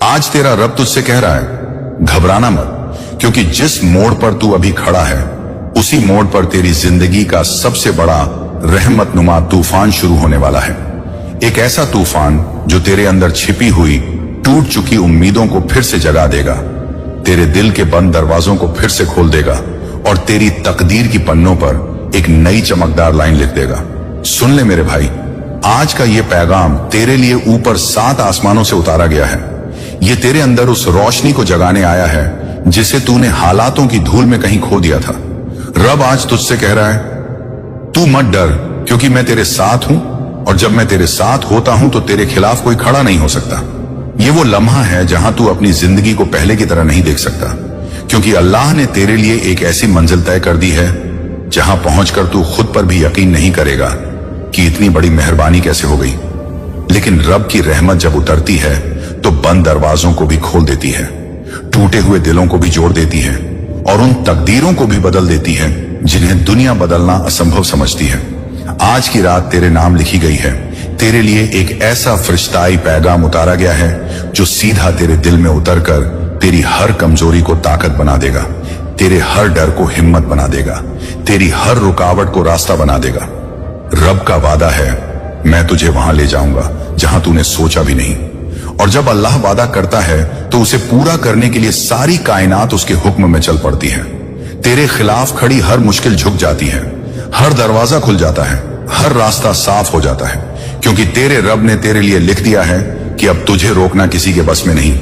आज तेरा रब तुझसे कह रहा है, घबराना मत, क्योंकि जिस मोड़ पर तू अभी खड़ा है उसी मोड़ पर तेरी जिंदगी का सबसे बड़ा रहमत नुमा तूफान शुरू होने वाला है। एक ऐसा तूफान जो तेरे अंदर छिपी हुई टूट चुकी उम्मीदों को फिर से जगा देगा, तेरे दिल के बंद दरवाजों को फिर से खोल देगा और तेरी तकदीर की पन्नों पर एक नई चमकदार लाइन लिख देगा। सुन ले मेरे भाई, आज का ये पैगाम तेरे लिए ऊपर 7 आसमानों से उतारा गया है। ये तेरे अंदर उस रोशनी को जगाने आया है जिसे तूने हालातों की धूल में कहीं खो दिया था। रब आज तुझसे कह रहा है, तू मत डर, क्योंकि मैं तेरे साथ हूं, और जब मैं तेरे साथ होता हूं तो तेरे खिलाफ कोई खड़ा नहीं हो सकता। ये वो लम्हा है जहां तू अपनी जिंदगी को पहले की तरह नहीं देख सकता, क्योंकि अल्लाह ने तेरे लिए एक ऐसी मंजिल तय कर दी है जहां पहुंचकर तू खुद पर भी यकीन नहीं करेगा कि इतनी बड़ी मेहरबानी कैसे हो गई। लेकिन रब की रहमत जब उतरती है तो बंद दरवाजों को भी खोल देती है, टूटे हुए दिलों को भी जोड़ देती है और उन तकदीरों को भी बदल देती है जिन्हें दुनिया बदलना असंभव समझती है। आज की रात तेरे नाम लिखी गई है। तेरे लिए एक ऐसा फरिश्ताई पैगाम उतारा गया है जो सीधा तेरे दिल में उतरकर तेरी हर कमजोरी को ताकत बना देगा, तेरे हर डर को हिम्मत बना देगा, तेरी हर रुकावट को रास्ता बना देगा। रब का वादा है, मैं तुझे वहां ले जाऊंगा जहां तूने सोचा भी नहीं। और जब अल्लाह वादा करता है तो उसे पूरा करने के लिए सारी कायनात उसके हुक्म में चल पड़ती है। तेरे खिलाफ खड़ी हर मुश्किल झुक जाती है, हर दरवाजा खुल जाता है, हर रास्ता साफ हो जाता है, क्योंकि तेरे रब ने तेरे लिए लिख दिया है कि अब तुझे रोकना किसी के बस में नहीं।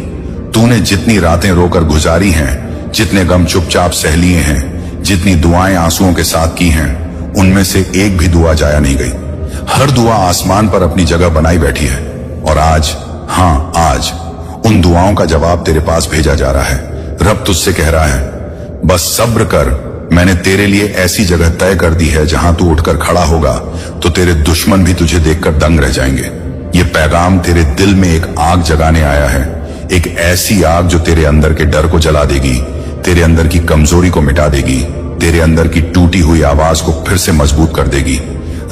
तूने जितनी रातें रोकर गुजारी हैं, जितने गम चुपचाप सह लिए हैं, जितनी दुआएं आंसुओं के साथ की हैं, उनमें से एक भी दुआ जाया नहीं गई। हर दुआ आसमान पर अपनी जगह बनाई बैठी है और आज, हाँ आज, उन दुआओं का जवाब तेरे पास भेजा जा रहा है। रब तुझसे कह रहा है, बस सब्र कर, मैंने तेरे लिए ऐसी जगह तय कर दी है जहां तू उठकर खड़ा होगा तो तेरे दुश्मन भी तुझे देखकर दंग रह जाएंगे। ये पैगाम तेरे दिल में एक आग जगाने आया है, एक ऐसी आग जो तेरे अंदर के डर को जला देगी, तेरे अंदर की कमजोरी को मिटा देगी, तेरे अंदर की टूटी हुई आवाज को फिर से मजबूत कर देगी।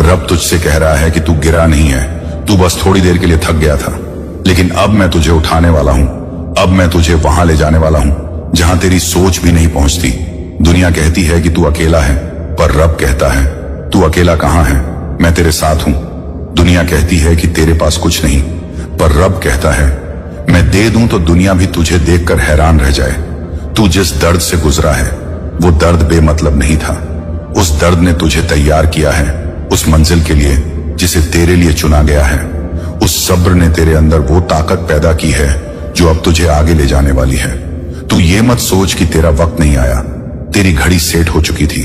रब तुझसे कह रहा है कि तू गिरा नहीं है, तू बस थोड़ी देर के लिए थक गया था, लेकिन अब मैं तुझे उठाने वाला हूं। अब मैं तुझे वहां ले जाने वाला हूं जहां तेरी सोच भी नहीं पहुंचती। दुनिया कहती है कि तू अकेला है, पर रब कहता है, तू अकेला कहां है, मैं तेरे साथ हूं। दुनिया कहती है कि तेरे पास कुछ नहीं, पर रब कहता है, मैं दे दूं तो दुनिया भी तुझे देखकर हैरान रह जाए। तू जिस दर्द से गुजरा है वो दर्द बेमतलब नहीं था। उस दर्द ने तुझे तैयार किया है उस मंजिल के लिए जिसे तेरे लिए चुना गया है। उस सब्र ने तेरे अंदर वो ताकत पैदा की है जो अब तुझे आगे ले जाने वाली है। तू ये मत सोच कि तेरा वक्त नहीं आया, तेरी घड़ी सेट हो चुकी थी,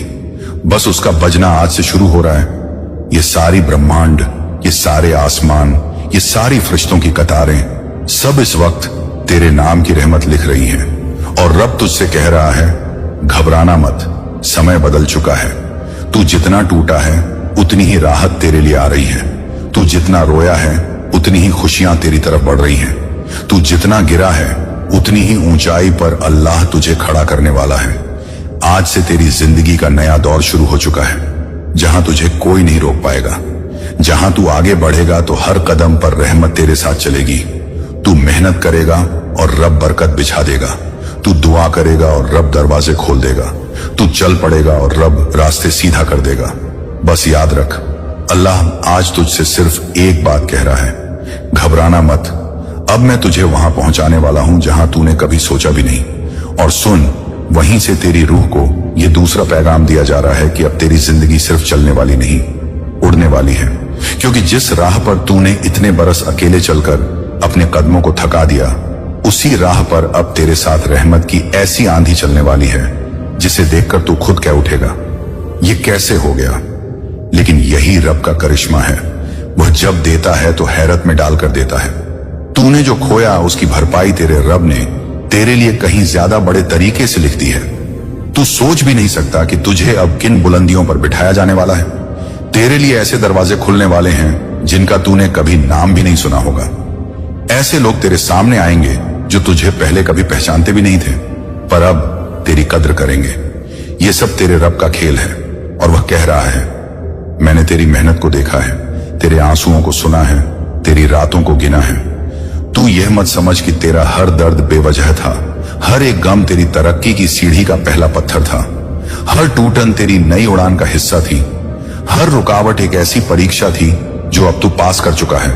बस उसका बजना आज से शुरू हो रहा है। ये सारी ब्रह्मांड, ये सारे आसमान, ये सारी फरिश्तों की कतारें सब इस वक्त तेरे नाम की रहमत लिख रही हैं। और रब तुझसे कह रहा है, घबराना मत, समय बदल चुका है। तू जितना टूटा है उतनी ही राहत तेरे लिए आ रही है। तू जितना रोया है उतनी ही खुशियां तेरी तरफ बढ़ रही हैं। तू जितना गिरा है उतनी ही ऊंचाई पर अल्लाह तुझे खड़ा करने वाला है। आज से तेरी जिंदगी का नया दौर शुरू हो चुका है, जहां तुझे कोई नहीं रोक पाएगा। जहां तू आगे बढ़ेगा तो हर कदम पर रहमत तेरे साथ चलेगी। तू मेहनत करेगा और रब बरकत बिछा देगा। तू दुआ करेगा और रब दरवाजे खोल देगा। तू चल पड़ेगा और रब रास्ते सीधा कर देगा। बस याद रख, अल्लाह आज तुझसे सिर्फ एक बात कह रहा है, घबराना मत। अब मैं तुझे वहां पहुंचाने वाला हूं जहां तूने कभी सोचा भी नहीं। और सुन, वहीं से तेरी रूह को यह दूसरा पैगाम दिया जा रहा है कि अब तेरी जिंदगी सिर्फ चलने वाली नहीं, उड़ने वाली है। क्योंकि जिस राह पर तूने इतने बरस अकेले चलकर अपने कदमों को थका दिया, उसी राह पर अब तेरे साथ रहमत की ऐसी आंधी चलने वाली है जिसे देखकर तू खुद कह उठेगा, ये कैसे हो गया। लेकिन यही रब का करिश्मा है। वह जब देता है तो हैरत में डालकर देता है। तूने जो खोया उसकी भरपाई तेरे रब ने तेरे लिए कहीं ज्यादा बड़े तरीके से लिख दी है। तू सोच भी नहीं सकता कि तुझे अब किन बुलंदियों पर बिठाया जाने वाला है। तेरे लिए ऐसे दरवाजे खुलने वाले हैं जिनका तूने कभी नाम भी नहीं सुना होगा। ऐसे लोग तेरे सामने आएंगे जो तुझे पहले कभी पहचानते भी नहीं थे, पर अब तेरी कद्र करेंगे। ये सब तेरे रब का खेल है और वह कह रहा है, मैंने तेरी मेहनत को देखा है, तेरे आंसुओं को सुना है, तेरी रातों को गिना है। तू यह मत समझ कि तेरा हर दर्द बेवजह था। हर एक गम तेरी तरक्की की सीढ़ी का पहला पत्थर था। हर टूटन तेरी नई उड़ान का हिस्सा थी। हर रुकावट एक ऐसी परीक्षा थी जो अब तू पास कर चुका है।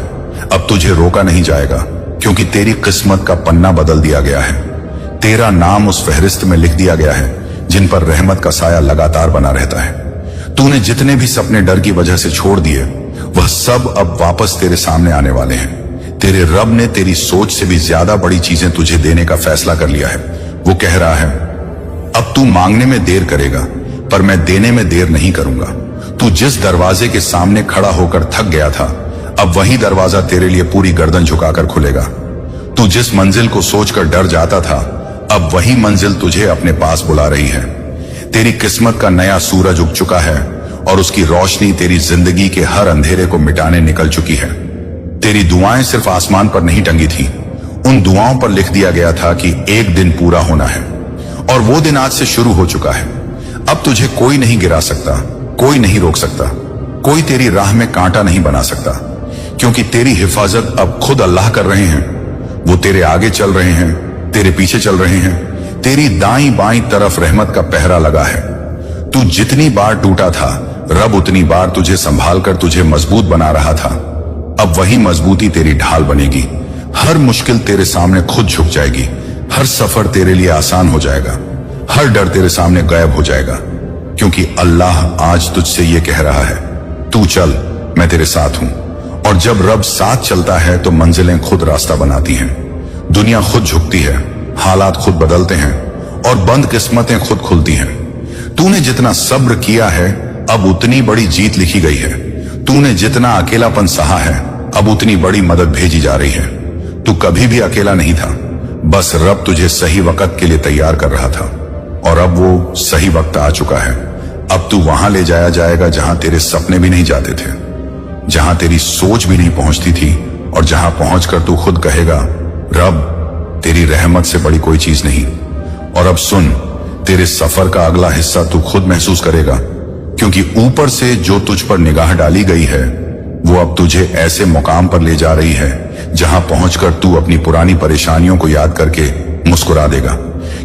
अब तुझे रोका नहीं जाएगा, क्योंकि तेरी किस्मत का पन्ना बदल दिया गया है। तेरा नाम उस फहरिस्त में लिख दिया गया है जिन पर रहमत का साया लगातार बना रहता है। तूने जितने भी सपने डर की वजह से छोड़ दिए, वह सब अब वापस तेरे सामने आने वाले हैं। तेरे रब ने तेरी सोच से भी ज्यादा बड़ी चीजें तुझे देने का फैसला कर लिया है। वो कह रहा है, अब तू मांगने में देर करेगा, पर मैं देने में देर नहीं करूंगा। तू जिस दरवाजे के सामने खड़ा होकर थक गया था, अब वही दरवाजा तेरे लिए पूरी गर्दन झुकाकर खुलेगा। तू जिस मंजिल को सोचकर डर जाता था, अब वही मंजिल तुझे अपने पास बुला रही है। तेरी किस्मत का नया सूरज उग चुका है और उसकी रोशनी तेरी जिंदगी के हर अंधेरे को मिटाने निकल चुकी है। तेरी दुआएं सिर्फ आसमान पर नहीं टंगी थी, उन दुआओं पर लिख दिया गया था कि एक दिन पूरा होना है, और वो दिन आज से शुरू हो चुका है। अब तुझे कोई नहीं गिरा सकता, कोई नहीं रोक सकता, कोई तेरी राह में कांटा नहीं बना सकता, क्योंकि तेरी हिफाजत अब खुद अल्लाह कर रहे हैं। वो तेरे आगे चल रहे हैं, तेरे पीछे चल रहे हैं। तेरी दाईं बाईं तरफ रहमत का पहरा लगा है। तू जितनी बार टूटा था, रब उतनी बार तुझे संभाल कर तुझे मजबूत बना रहा था। अब वही मजबूती तेरी ढाल बनेगी। हर मुश्किल तेरे सामने खुद झुक जाएगी। हर सफर तेरे लिए आसान हो जाएगा। हर डर तेरे सामने गायब हो जाएगा, क्योंकि अल्लाह आज तुझसे ये कह रहा है, तू चल, मैं तेरे साथ हूं। और जब रब साथ चलता है तो मंजिलें खुद रास्ता बनाती हैं। दुनिया खुद झुकती है, हालात खुद बदलते हैं, और बंद किस्मतें खुद खुलती हैं। तूने जितना सब्र किया है, अब उतनी बड़ी जीत लिखी गई है। तूने जितना अकेलापन सहा है, अब उतनी बड़ी मदद भेजी जा रही है। तू कभी भी अकेला नहीं था, बस रब तुझे सही वक्त के लिए तैयार कर रहा था, और अब वो सही वक्त आ चुका है। अब तू वहां ले जाया जाएगा जहां तेरे सपने भी नहीं जाते थे, जहां तेरी सोच भी नहीं पहुंचती थी, और जहां पहुंचकर तू खुद कहेगा, रब, तेरी रहमत से बड़ी कोई चीज नहीं। और अब सुन, तेरे सफर का अगला हिस्सा तू खुद महसूस करेगा, क्योंकि ऊपर से जो तुझ पर निगाह डाली गई है, वो अब तुझे ऐसे मुकाम पर ले जा रही है जहां पहुंचकर तू अपनी पुरानी परेशानियों को याद करके मुस्कुरा देगा,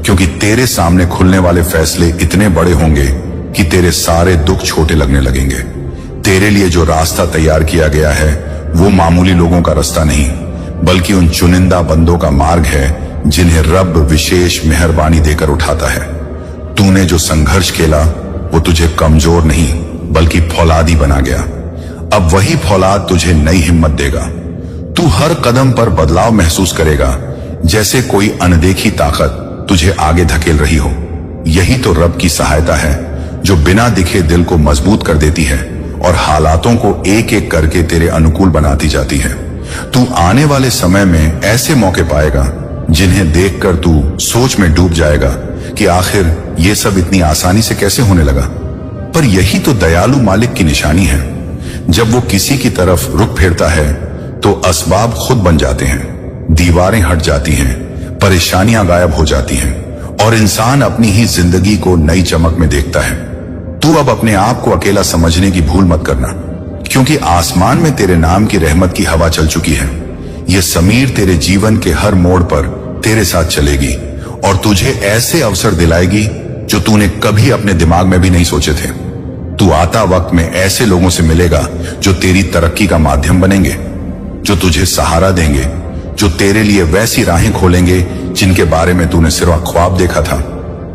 क्योंकि तेरे सामने खुलने वाले फैसले इतने बड़े होंगे कि तेरे सारे दुख छोटे लगने लगेंगे। तेरे लिए जो रास्ता तैयार किया गया है, वो मामूली लोगों का रास्ता नहीं, बल्कि उन चुनिंदा बंदों का मार्ग है जिन्हें रब विशेष मेहरबानी देकर उठाता है। तूने जो संघर्ष खेला, वो तुझे कमजोर नहीं बल्कि फौलादी बना गया। अब वही फौलाद तुझे नई हिम्मत देगा। तू हर कदम पर बदलाव महसूस करेगा, जैसे कोई अनदेखी ताकत तुझे आगे धकेल रही हो। यही तो रब की सहायता है, जो बिना दिखे दिल को मजबूत कर देती है और हालातों को एक एक करके तेरे अनुकूल बनाती जाती है। तू आने वाले समय में ऐसे मौके पाएगा जिन्हें देखकर तू सोच में डूब जाएगा कि आखिर ये सब इतनी आसानी से कैसे होने लगा। पर यही तो दयालु मालिक की निशानी है। जब वो किसी की तरफ रुख फेरता है तो असबाब खुद बन जाते हैं, दीवारें हट जाती हैं, परेशानियां गायब हो जाती हैं, और इंसान अपनी ही जिंदगी को नई चमक में देखता है। तू अब अपने आप को अकेला समझने की भूल मत करना, क्योंकि आसमान में तेरे नाम की रहमत की हवा चल चुकी है। ये समीर तेरे जीवन के हर मोड़ पर तेरे साथ चलेगी और तुझे ऐसे अवसर दिलाएगी जो तूने कभी अपने दिमाग में भी नहीं सोचे थे। तू आता वक्त में ऐसे लोगों से मिलेगा जो तेरी तरक्की का माध्यम बनेंगे, जो तुझे सहारा देंगे, जो तेरे लिए वैसी राहें खोलेंगे जिनके बारे में तूने सिर्फ ख्वाब देखा था।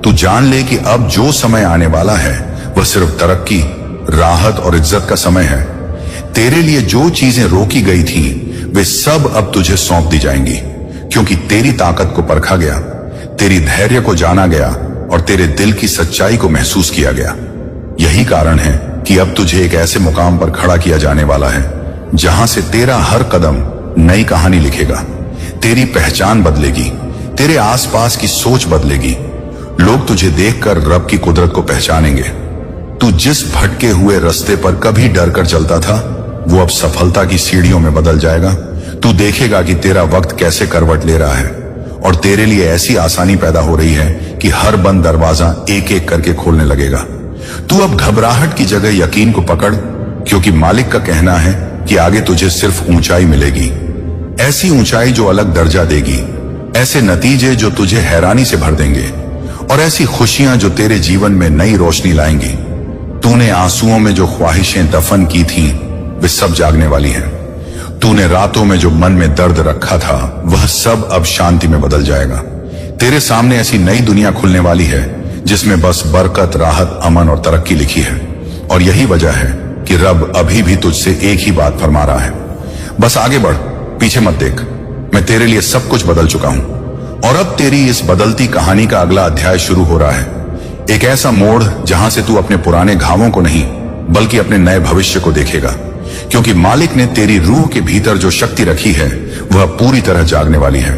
तू जान ले कि अब जो समय आने वाला है वह सिर्फ तरक्की, राहत और इज्जत का समय है। तेरे लिए जो चीजें रोकी गई थी वे सब अब तुझे सौंप दी जाएंगी, क्योंकि तेरी ताकत को परखा गया, तेरी धैर्य को जाना गया और तेरे दिल की सच्चाई को महसूस किया गया। यही कारण है कि अब तुझे एक ऐसे मुकाम पर खड़ा किया जाने वाला है जहां से तेरा हर कदम नई कहानी लिखेगा। तेरी पहचान बदलेगी, तेरे आसपास की सोच बदलेगी। लोग तुझे देखकर रब की कुदरत को पहचानेंगे। तू जिस भटके हुए रास्ते पर कभी डर कर चलता था, वो अब सफलता की सीढ़ियों में बदल जाएगा। तू देखेगा कि तेरा वक्त कैसे करवट ले रहा है और तेरे लिए ऐसी आसानी पैदा हो रही है कि हर बंद दरवाजा एक एक करके खोलने लगेगा। तू अब घबराहट की जगह यकीन को पकड़, क्योंकि मालिक का कहना है कि आगे तुझे सिर्फ ऊंचाई मिलेगी। ऐसी ऊंचाई जो अलग दर्जा देगी, ऐसे नतीजे जो तुझे हैरानी से भर देंगे, और ऐसी खुशियां जो तेरे जीवन में नई रोशनी लाएंगी। तूने आंसुओं में जो ख्वाहिशें दफन की थीं, वे सब जागने वाली हैं। तूने रातों में जो मन में दर्द रखा था, वह सब अब शांति में बदल जाएगा। तेरे सामने ऐसी नई दुनिया खुलने वाली है जिसमें बस बरकत, राहत, अमन और तरक्की लिखी है। और यही वजह है कि रब अभी भी तुझसे एक ही बात फरमा रहा है, बस आगे बढ़, पीछे मत देख। मैं तेरे लिए सब कुछ बदल चुका हूं। और अब तेरी इस बदलती कहानी का अगला अध्याय शुरू हो रहा है। एक ऐसा मोड़ जहां से तू अपने पुराने घावों को नहीं, बल्कि अपने नए भविष्य को देखेगा। क्योंकि मालिक ने तेरी रूह के भीतर जो शक्ति रखी है, वह पूरी तरह जागने वाली है।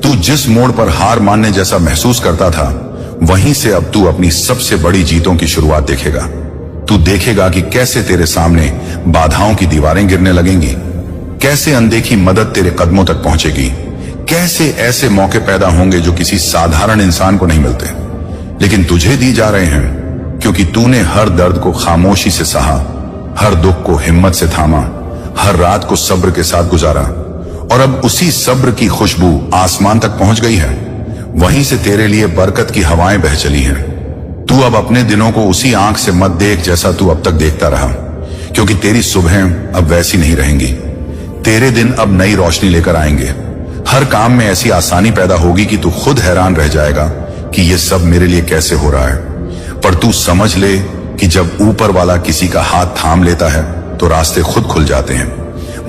तू जिस मोड़ पर हार मानने जैसा महसूस करता था, वहीं से अब तू अपनी सबसे बड़ी जीतों की शुरुआत देखेगा। तू देखेगा कि कैसे तेरे सामने बाधाओं की दीवारें गिरने लगेंगी, कैसे अनदेखी मदद तेरे कदमों तक पहुंचेगी, कैसे ऐसे मौके पैदा होंगे जो किसी साधारण इंसान को नहीं मिलते, लेकिन तुझे दी जा रहे हैं, क्योंकि तूने हर दर्द को खामोशी से सहा, हर दुख को हिम्मत से थामा, हर रात को सब्र के साथ गुजारा, और अब उसी सब्र की खुशबू आसमान तक पहुंच गई है। वहीं से तेरे लिए बरकत की हवाएं बह चली हैं। तू अब अपने दिनों को उसी आंख से मत देख जैसा तू अब तक देखता रहा, क्योंकि तेरी सुबहें अब वैसी नहीं रहेंगी। तेरे दिन अब नई रोशनी लेकर आएंगे। हर काम में ऐसी आसानी पैदा होगी कि तू खुद हैरान रह जाएगा कि ये सब मेरे लिए कैसे हो रहा है। पर तू समझ ले कि जब ऊपर वाला किसी का हाथ थाम लेता है तो रास्ते खुद खुल जाते हैं,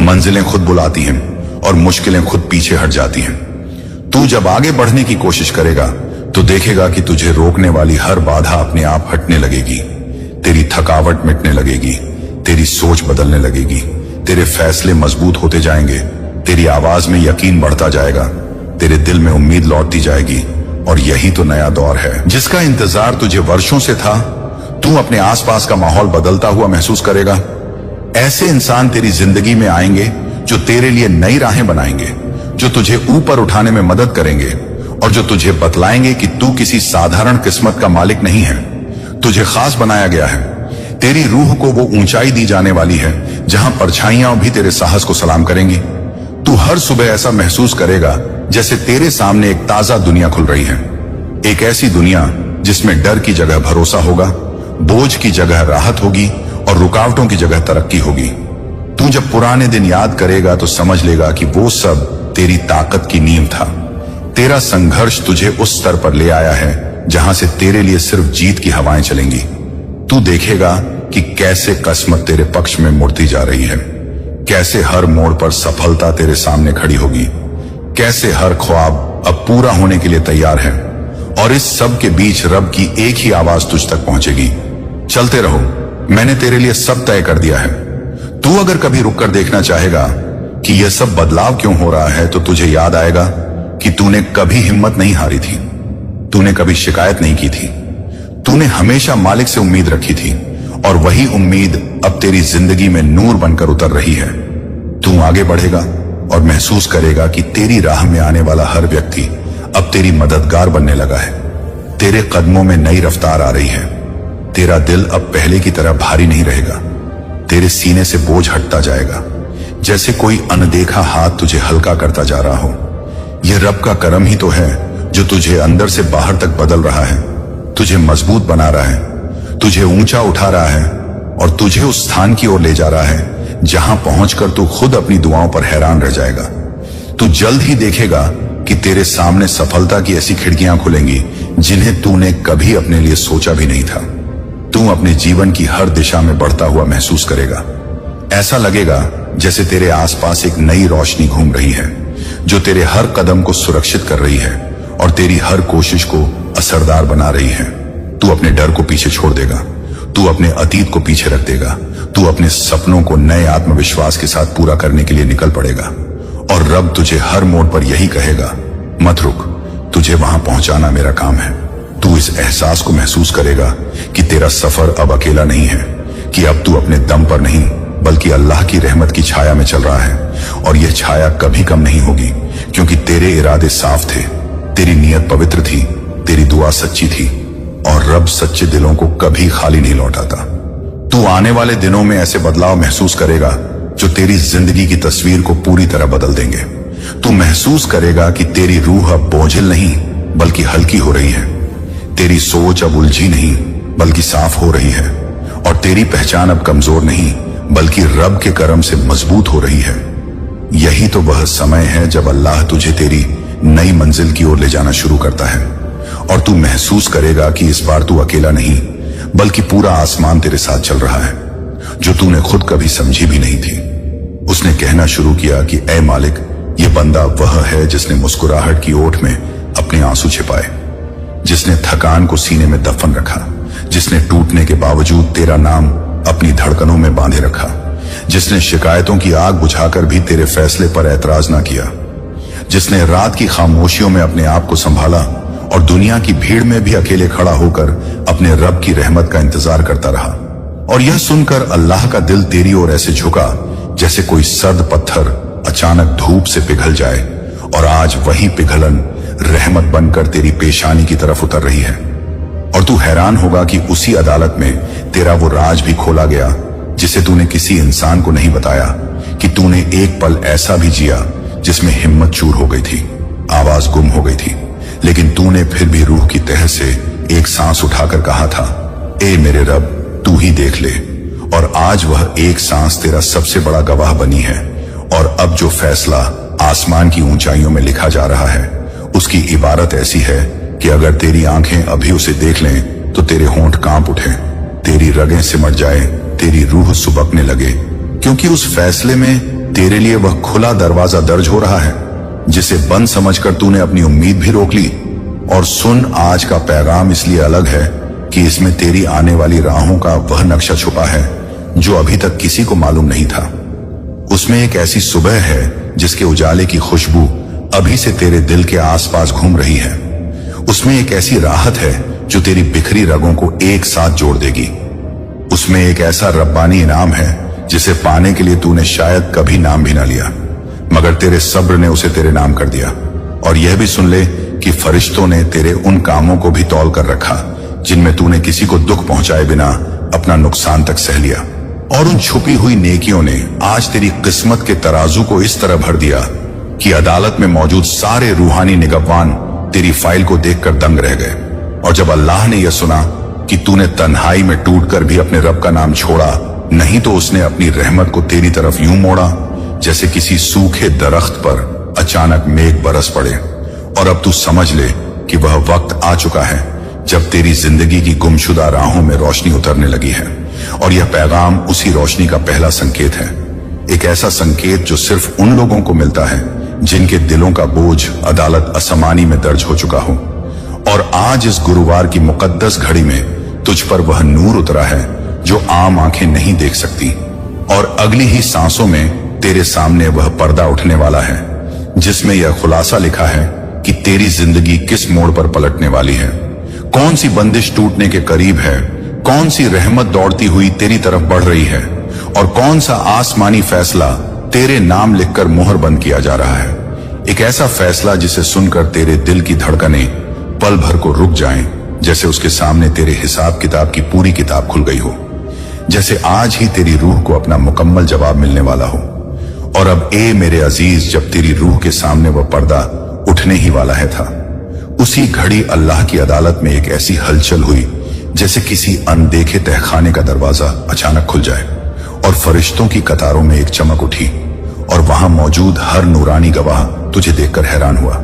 मंजिलें खुद बुलाती हैं और मुश्किलें खुद पीछे हट जाती हैं। तू जब आगे बढ़ने की कोशिश करेगा तो देखेगा कि तुझे रोकने वाली हर बाधा अपने आप हटने लगेगी। तेरी थकावट मिटने लगेगी, तेरी सोच बदलने लगेगी, तेरे फैसले मजबूत होते जाएंगे, तेरी आवाज में यकीन बढ़ता जाएगा, तेरे दिल में उम्मीद लौटती जाएगी। और यही तो नया दौर है जिसका इंतजार तुझे वर्षों से था। तू अपने आसपास का माहौल बदलता हुआ महसूस करेगा। ऐसे इंसान तेरी जिंदगी में आएंगे जो तेरे लिए नई राहें बनाएंगे, जो तुझे ऊपर उठाने में मदद करेंगे और जो तुझे बतलाएंगे कि तू किसी साधारण किस्मत का मालिक नहीं है, तुझे खास बनाया गया है। तेरी रूह को वो ऊंचाई दी जाने वाली है जहां परछाइयां भी तेरे साहस को सलाम करेंगी। तू हर सुबह ऐसा महसूस करेगा जैसे तेरे सामने एक ताजा दुनिया खुल रही है, एक ऐसी दुनिया जिसमें डर की जगह भरोसा होगा, बोझ की जगह राहत होगी और रुकावटों की जगह तरक्की होगी। तू जब पुराने दिन याद करेगा तो समझ लेगा कि वो सब तेरी ताकत की नींव था। तेरा संघर्ष तुझे उस स्तर पर ले आया है जहां से तेरे लिए सिर्फ जीत की हवाएं चलेंगी। तू देखेगा कि कैसे किस्मत तेरे पक्ष में मुड़ती जा रही है, कैसे हर मोड़ पर सफलता तेरे सामने खड़ी होगी, कैसे हर ख्वाब अब पूरा होने के लिए तैयार है। और इस सब के बीच रब की एक ही आवाज तुझ तक पहुंचेगी, चलते रहो, मैंने तेरे लिए सब तय कर दिया है। तू अगर कभी रुककर देखना चाहेगा कि यह सब बदलाव क्यों हो रहा है, तो तुझे याद आएगा कि तूने कभी हिम्मत नहीं हारी थी, तूने कभी शिकायत नहीं की थी, तूने हमेशा मालिक से उम्मीद रखी थी, और वही उम्मीद अब तेरी जिंदगी में नूर बनकर उतर रही है। तू आगे बढ़ेगा और महसूस करेगा कि तेरी राह में आने वाला हर व्यक्ति अब तेरी मददगार बनने लगा है। तेरे कदमों में नई रफ्तार आ रही है। तेरा दिल अब पहले की तरह भारी नहीं रहेगा, तेरे सीने से बोझ हटता जाएगा, जैसे कोई अनदेखा हाथ तुझे हल्का करता जा रहा हो। यह रब का करम ही तो है जो तुझे अंदर से बाहर तक बदल रहा है, तुझे मजबूत बना रहा है, तुझे ऊंचा उठा रहा है और तुझे उस स्थान की ओर ले जा रहा है जहां पहुंचकर तू खुद अपनी दुआओं पर हैरान रह जाएगा। तू जल्द ही देखेगा कि तेरे सामने सफलता की ऐसी खिड़कियां खुलेंगी जिन्हें तूने कभी अपने लिए सोचा भी नहीं था। तू अपने जीवन की हर दिशा में बढ़ता हुआ महसूस करेगा। ऐसा लगेगा जैसे तेरे आसपास एक नई रोशनी घूम रही है जो तेरे हर कदम को सुरक्षित कर रही है और तेरी हर कोशिश को असरदार बना रही है। तू अपने डर को पीछे छोड़ देगा, तू अपने अतीत को पीछे रख देगा, तू अपने सपनों को नए आत्मविश्वास के साथ पूरा करने के लिए निकल पड़ेगा। और रब तुझे हर मोड़ पर यही कहेगा, मत रुक, तुझे वहां पहुंचाना मेरा काम है। तू इस एहसास को महसूस करेगा कि तेरा सफर अब अकेला नहीं है, कि अब तू अपने दम पर नहीं बल्कि अल्लाह की रहमत की छाया में चल रहा है। और यह छाया कभी कम नहीं होगी, क्योंकि तेरे इरादे साफ थे, तेरी नीयत पवित्र थी, तेरी दुआ सच्ची थी, और रब सच्चे दिलों को कभी खाली नहीं लौटाता। तू आने वाले दिनों में ऐसे बदलाव महसूस करेगा जो तेरी जिंदगी की तस्वीर को पूरी तरह बदल देंगे। तू महसूस करेगा कि तेरी रूह अब बोझिल नहीं बल्कि हल्की हो रही है। तेरी सोच अब उलझी नहीं बल्कि साफ हो रही है, और तेरी पहचान अब कमजोर नहीं बल्कि रब के करम से मजबूत हो रही है। यही तो वह समय है जब अल्लाह तुझे तेरी नई मंजिल की ओर ले जाना शुरू करता है, और तू महसूस करेगा कि इस बार तू अकेला नहीं बल्कि पूरा आसमान तेरे साथ चल रहा है, जो तूने खुद कभी समझी भी नहीं थी। उसने कहना शुरू किया कि ऐ मालिक, ये बंदा वह है जिसने मुस्कुराहट की ओट में अपने आंसू छिपाए, जिसने थकान को सीने में दफन रखा, जिसने टूटने के बावजूद तेरा नाम अपनी धड़कनों में बांधे रखा, जिसने शिकायतों की आग बुझाकर भी तेरे फैसले पर ऐतराज ना किया, जिसने रात की खामोशियों में अपने आप को संभाला और दुनिया की भीड़ में भी अकेले खड़ा होकर अपने रब की रहमत का इंतजार करता रहा। और यह सुनकर अल्लाह का दिल तेरी ओर ऐसे झुका जैसे कोई सर्द पत्थर अचानक धूप से पिघल जाए, और आज वही पिघलन रहमत बनकर तेरी पेशानी की तरफ उतर रही है। और तू हैरान होगा कि उसी अदालत में तेरा वो राज भी खोला गया जिसे तूने किसी इंसान को नहीं बताया, कि तूने एक पल ऐसा भी जिया जिसमें हिम्मत चूर हो गई थी, आवाज गुम हो गई थी, लेकिन तूने फिर भी रूह की तह से एक सांस उठाकर कहा था, ए मेरे रब, तू ही देख ले। और आज वह एक सांस तेरा सबसे बड़ा गवाह बनी है, और अब जो फैसला आसमान की ऊंचाइयों में लिखा जा रहा है उसकी इबारत ऐसी है कि अगर तेरी आंखें अभी उसे देख लें तो तेरे होंठ कांप उठे, तेरी रगें सिमट जाए, तेरी रूह सुबकने लगे, क्योंकि उस फैसले में तेरे लिए वह खुला दरवाजा दर्ज हो रहा है जिसे बंद समझकर तूने अपनी उम्मीद भी रोक ली। और सुन, आज का पैगाम इसलिए अलग है कि इसमें तेरी आने वाली राहों का वह नक्शा छुपा है जो अभी तक किसी को मालूम नहीं था। उसमें एक ऐसी सुबह है जिसके उजाले की खुशबू अभी से तेरे दिल के आसपास घूम रही है। उसमें एक ऐसी राहत है जो तेरी बिखरी रगों को एक साथ जोड़ देगी। उसमें एक ऐसा रब्बानी इनाम है जिसे पाने के लिए तूने शायद कभी नाम भी ना लिया, मगर तेरे सब्र ने उसे तेरे नाम कर दिया। और यह भी सुन ले कि फरिश्तों ने तेरे उन कामों को भी तौल कर रखा जिनमें तूने किसी को दुख पहुंचाए बिना अपना नुकसान तक सह लिया। और उन छुपी हुई नेकियों ने आज तेरी किस्मत के तराजू को इस तरह भर दिया कि अदालत में मौजूद सारे रूहानी निगहबान तेरी फाइल को देखकर दंग रह गए। और जब अल्लाह ने यह सुना कि तूने तन्हाई में टूटकर भी अपने रब का नाम छोड़ा नहीं, तो उसने अपनी रहमत को तेरी तरफ यूं मोड़ा जैसे किसी सूखे दरख्त पर अचानक मेघ बरस पड़े। और अब तू समझ ले कि वह वक्त आ चुका है जब तेरी जिंदगी की गुमशुदा राहों में रोशनी उतरने लगी है। और यह पैगाम उसी रोशनी का पहला संकेत है, एक ऐसा संकेत जो सिर्फ उन लोगों को मिलता है जिनके दिलों का बोझ अदालत असमानी में दर्ज हो चुका हो। और आज इस गुरुवार की मुकद्दस घड़ी में तुझ पर वह नूर उतरा है जो आम आंखें नहीं देख सकती। और अगली ही सांसों में तेरे सामने वह पर्दा उठने वाला है जिसमें यह खुलासा लिखा है कि तेरी जिंदगी किस मोड़ पर पलटने वाली है, कौन सी बंदिश टूटने के करीब है, कौन सी रहमत दौड़ती हुई तेरी तरफ बढ़ रही है, और कौन सा आसमानी फैसला तेरे नाम लिखकर मोहर बंद किया जा रहा है। एक ऐसा फैसला जिसे सुनकर तेरे दिल की धड़कनें पल भर को रुक जाएं, जैसे उसके सामने तेरे हिसाब किताब की पूरी किताब खुल गई हो, जैसे आज ही तेरी रूह को अपना मुकम्मल जवाब मिलने वाला हो। और अब ए मेरे अजीज, जब तेरी रूह के सामने वह पर्दा उठने ही वाला है था, उसी घड़ी अल्लाह की अदालत में एक ऐसी हलचल हुई जैसे किसी अनदेखे तहखाने का दरवाजा अचानक खुल जाए, और फरिश्तों की कतारों में एक चमक उठी। और वहां मौजूद हर नूरानी गवाह तुझे देखकर हैरान हुआ,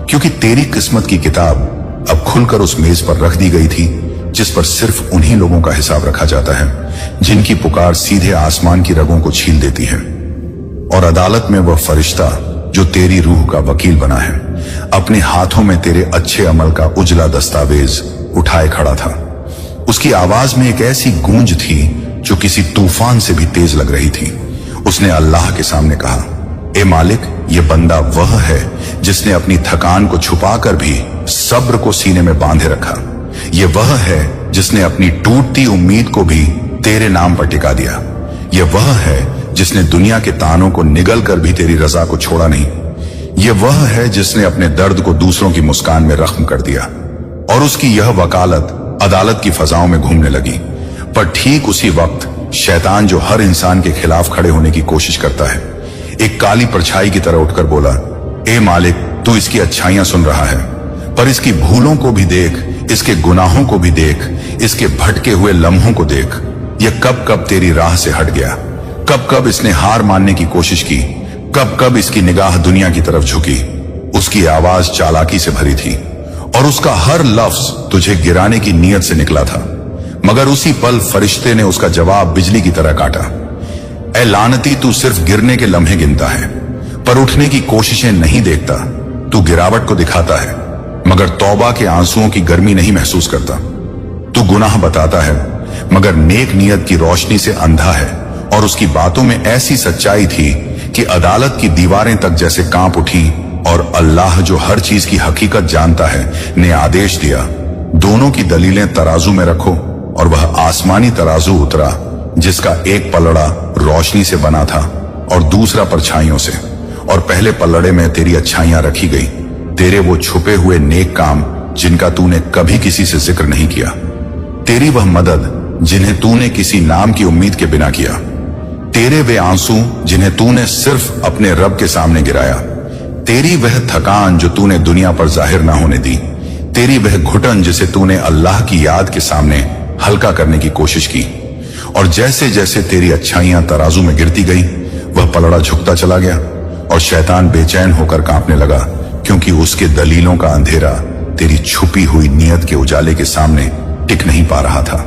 क्योंकि तेरी किस्मत की किताब अब खुलकर उस मेज पर रख दी गई थी जिस पर सिर्फ उन्हीं लोगों का हिसाब रखा जाता है जिनकी पुकार सीधे आसमान की रगों को छील देती है। और अदालत में वह फरिश्ता जो तेरी रूह का वकील बना है, अपने हाथों में तेरे अच्छे अमल का उजला दस्तावेज उठाए खड़ा था। उसकी आवाज में एक ऐसी गूंज थी जो किसी तूफान से भी तेज लग रही थी। उसने अल्लाह के सामने कहा, ए मालिक, ये बंदा वह है जिसने अपनी थकान को छुपाकर भी सब्र को सीने में बांधे रखा। ये वह है जिसने अपनी टूटती उम्मीद को भी तेरे नाम पर टिका दिया। ये वह है जिसने दुनिया के तानों को निगल कर भी तेरी रजा को छोड़ा नहीं। ये वह है जिसने अपने दर्द को दूसरों की मुस्कान में रख्म कर दिया। और उसकी यह वकालत अदालत की फजाओं में घूमने लगी। पर ठीक उसी वक्त शैतान, जो हर इंसान के खिलाफ खड़े होने की कोशिश करता है, एक काली परछाई की तरह उठकर बोला, ए मालिक, तू इसकी अच्छाइयां सुन रहा है, पर इसकी भूलों को भी देख, इसके गुनाहों को भी देख, इसके भटके हुए लम्हों को देख। यह कब कब तेरी राह से हट गया, कब कब इसने हार मानने की कोशिश की, कब कब इसकी निगाह दुनिया की तरफ झुकी। उसकी आवाज चालाकी से भरी थी और उसका हर लफ्ज तुझे गिराने की नीयत से निकला था, मगर उसी पल फरिश्ते ने उसका जवाब बिजली की तरह काटा। ए लानती, तू सिर्फ गिरने के लम्हे गिनता है, पर उठने की कोशिशें नहीं देखता। तू गिरावट को दिखाता है, मगर तौबा के आंसुओं की गर्मी नहीं महसूस करता। तू गुनाह बताता है, मगर नेक नियत की रोशनी से अंधा है। और उसकी बातों में ऐसी सच्चाई थी कि अदालत की दीवारें तक जैसे कांप उठी। और अल्लाह जो हर चीज की हकीकत जानता है ने आदेश दिया, दोनों की दलीलें तराजू में रखो। और वह आसमानी तराजू उतरा, जिसका एक पलड़ा रोशनी से बना था और दूसरा परछाइयों से। और पहले पलड़े में तेरी अच्छाइयां रखी गई, तेरे वो छुपे हुए नेक काम जिनका तूने कभी किसी से जिक्र नहीं किया, तेरी वह मदद जिन्हें तूने किसी नाम की उम्मीद के बिना किया, तेरे वे आंसू जिन्हें तूने सिर्फ अपने रब के सामने गिराया, तेरी वह थकान जो तूने दुनिया पर जाहिर ना होने दी, तेरी वह घुटन जिसे तूने अल्लाह की याद के सामने हल्का करने की कोशिश की। और जैसे जैसे तेरी अच्छाइयां तराजू में गिरती गई, वह पलड़ा झुकता चला गया और शैतान बेचैन होकर कांपने लगा, क्योंकि उसके दलीलों का अंधेरा तेरी छुपी हुई नियत के उजाले के सामने टिक नहीं पा रहा था।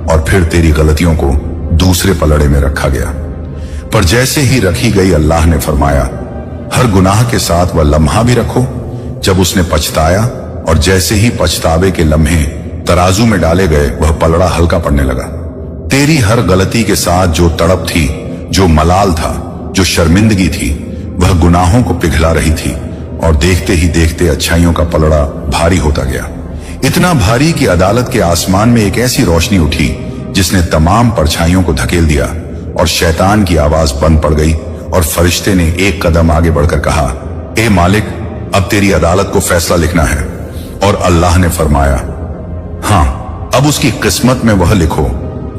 और फिर तेरी गलतियों को दूसरे पलड़े में रखा गया। पर जैसे ही रखी गई, अल्लाह ने फरमाया, हर गुनाह के साथ वह लम्हा भी रखो जब उसने पछताया। और जैसे ही पछतावे के लम्हे तराजू में डाले गए, वह पलड़ा हल्का पड़ने लगा। तेरी हर गलती के साथ जो तड़प थी, जो मलाल था, जो शर्मिंदगी थी, वह गुनाहों को पिघला रही थी। और देखते ही देखते अच्छाइयों का पलड़ा भारी होता गया, इतना भारी कि अदालत के आसमान में एक ऐसी रोशनी उठी जिसने तमाम परछाइयों को धकेल दिया। और शैतान की आवाज बंद पड़ गई और फरिश्ते ने एक कदम आगे बढ़कर कहा, ए मालिक, अब तेरी अदालत को फैसला लिखना है। और अल्लाह ने फरमाया, हाँ, अब उसकी किस्मत में वह लिखो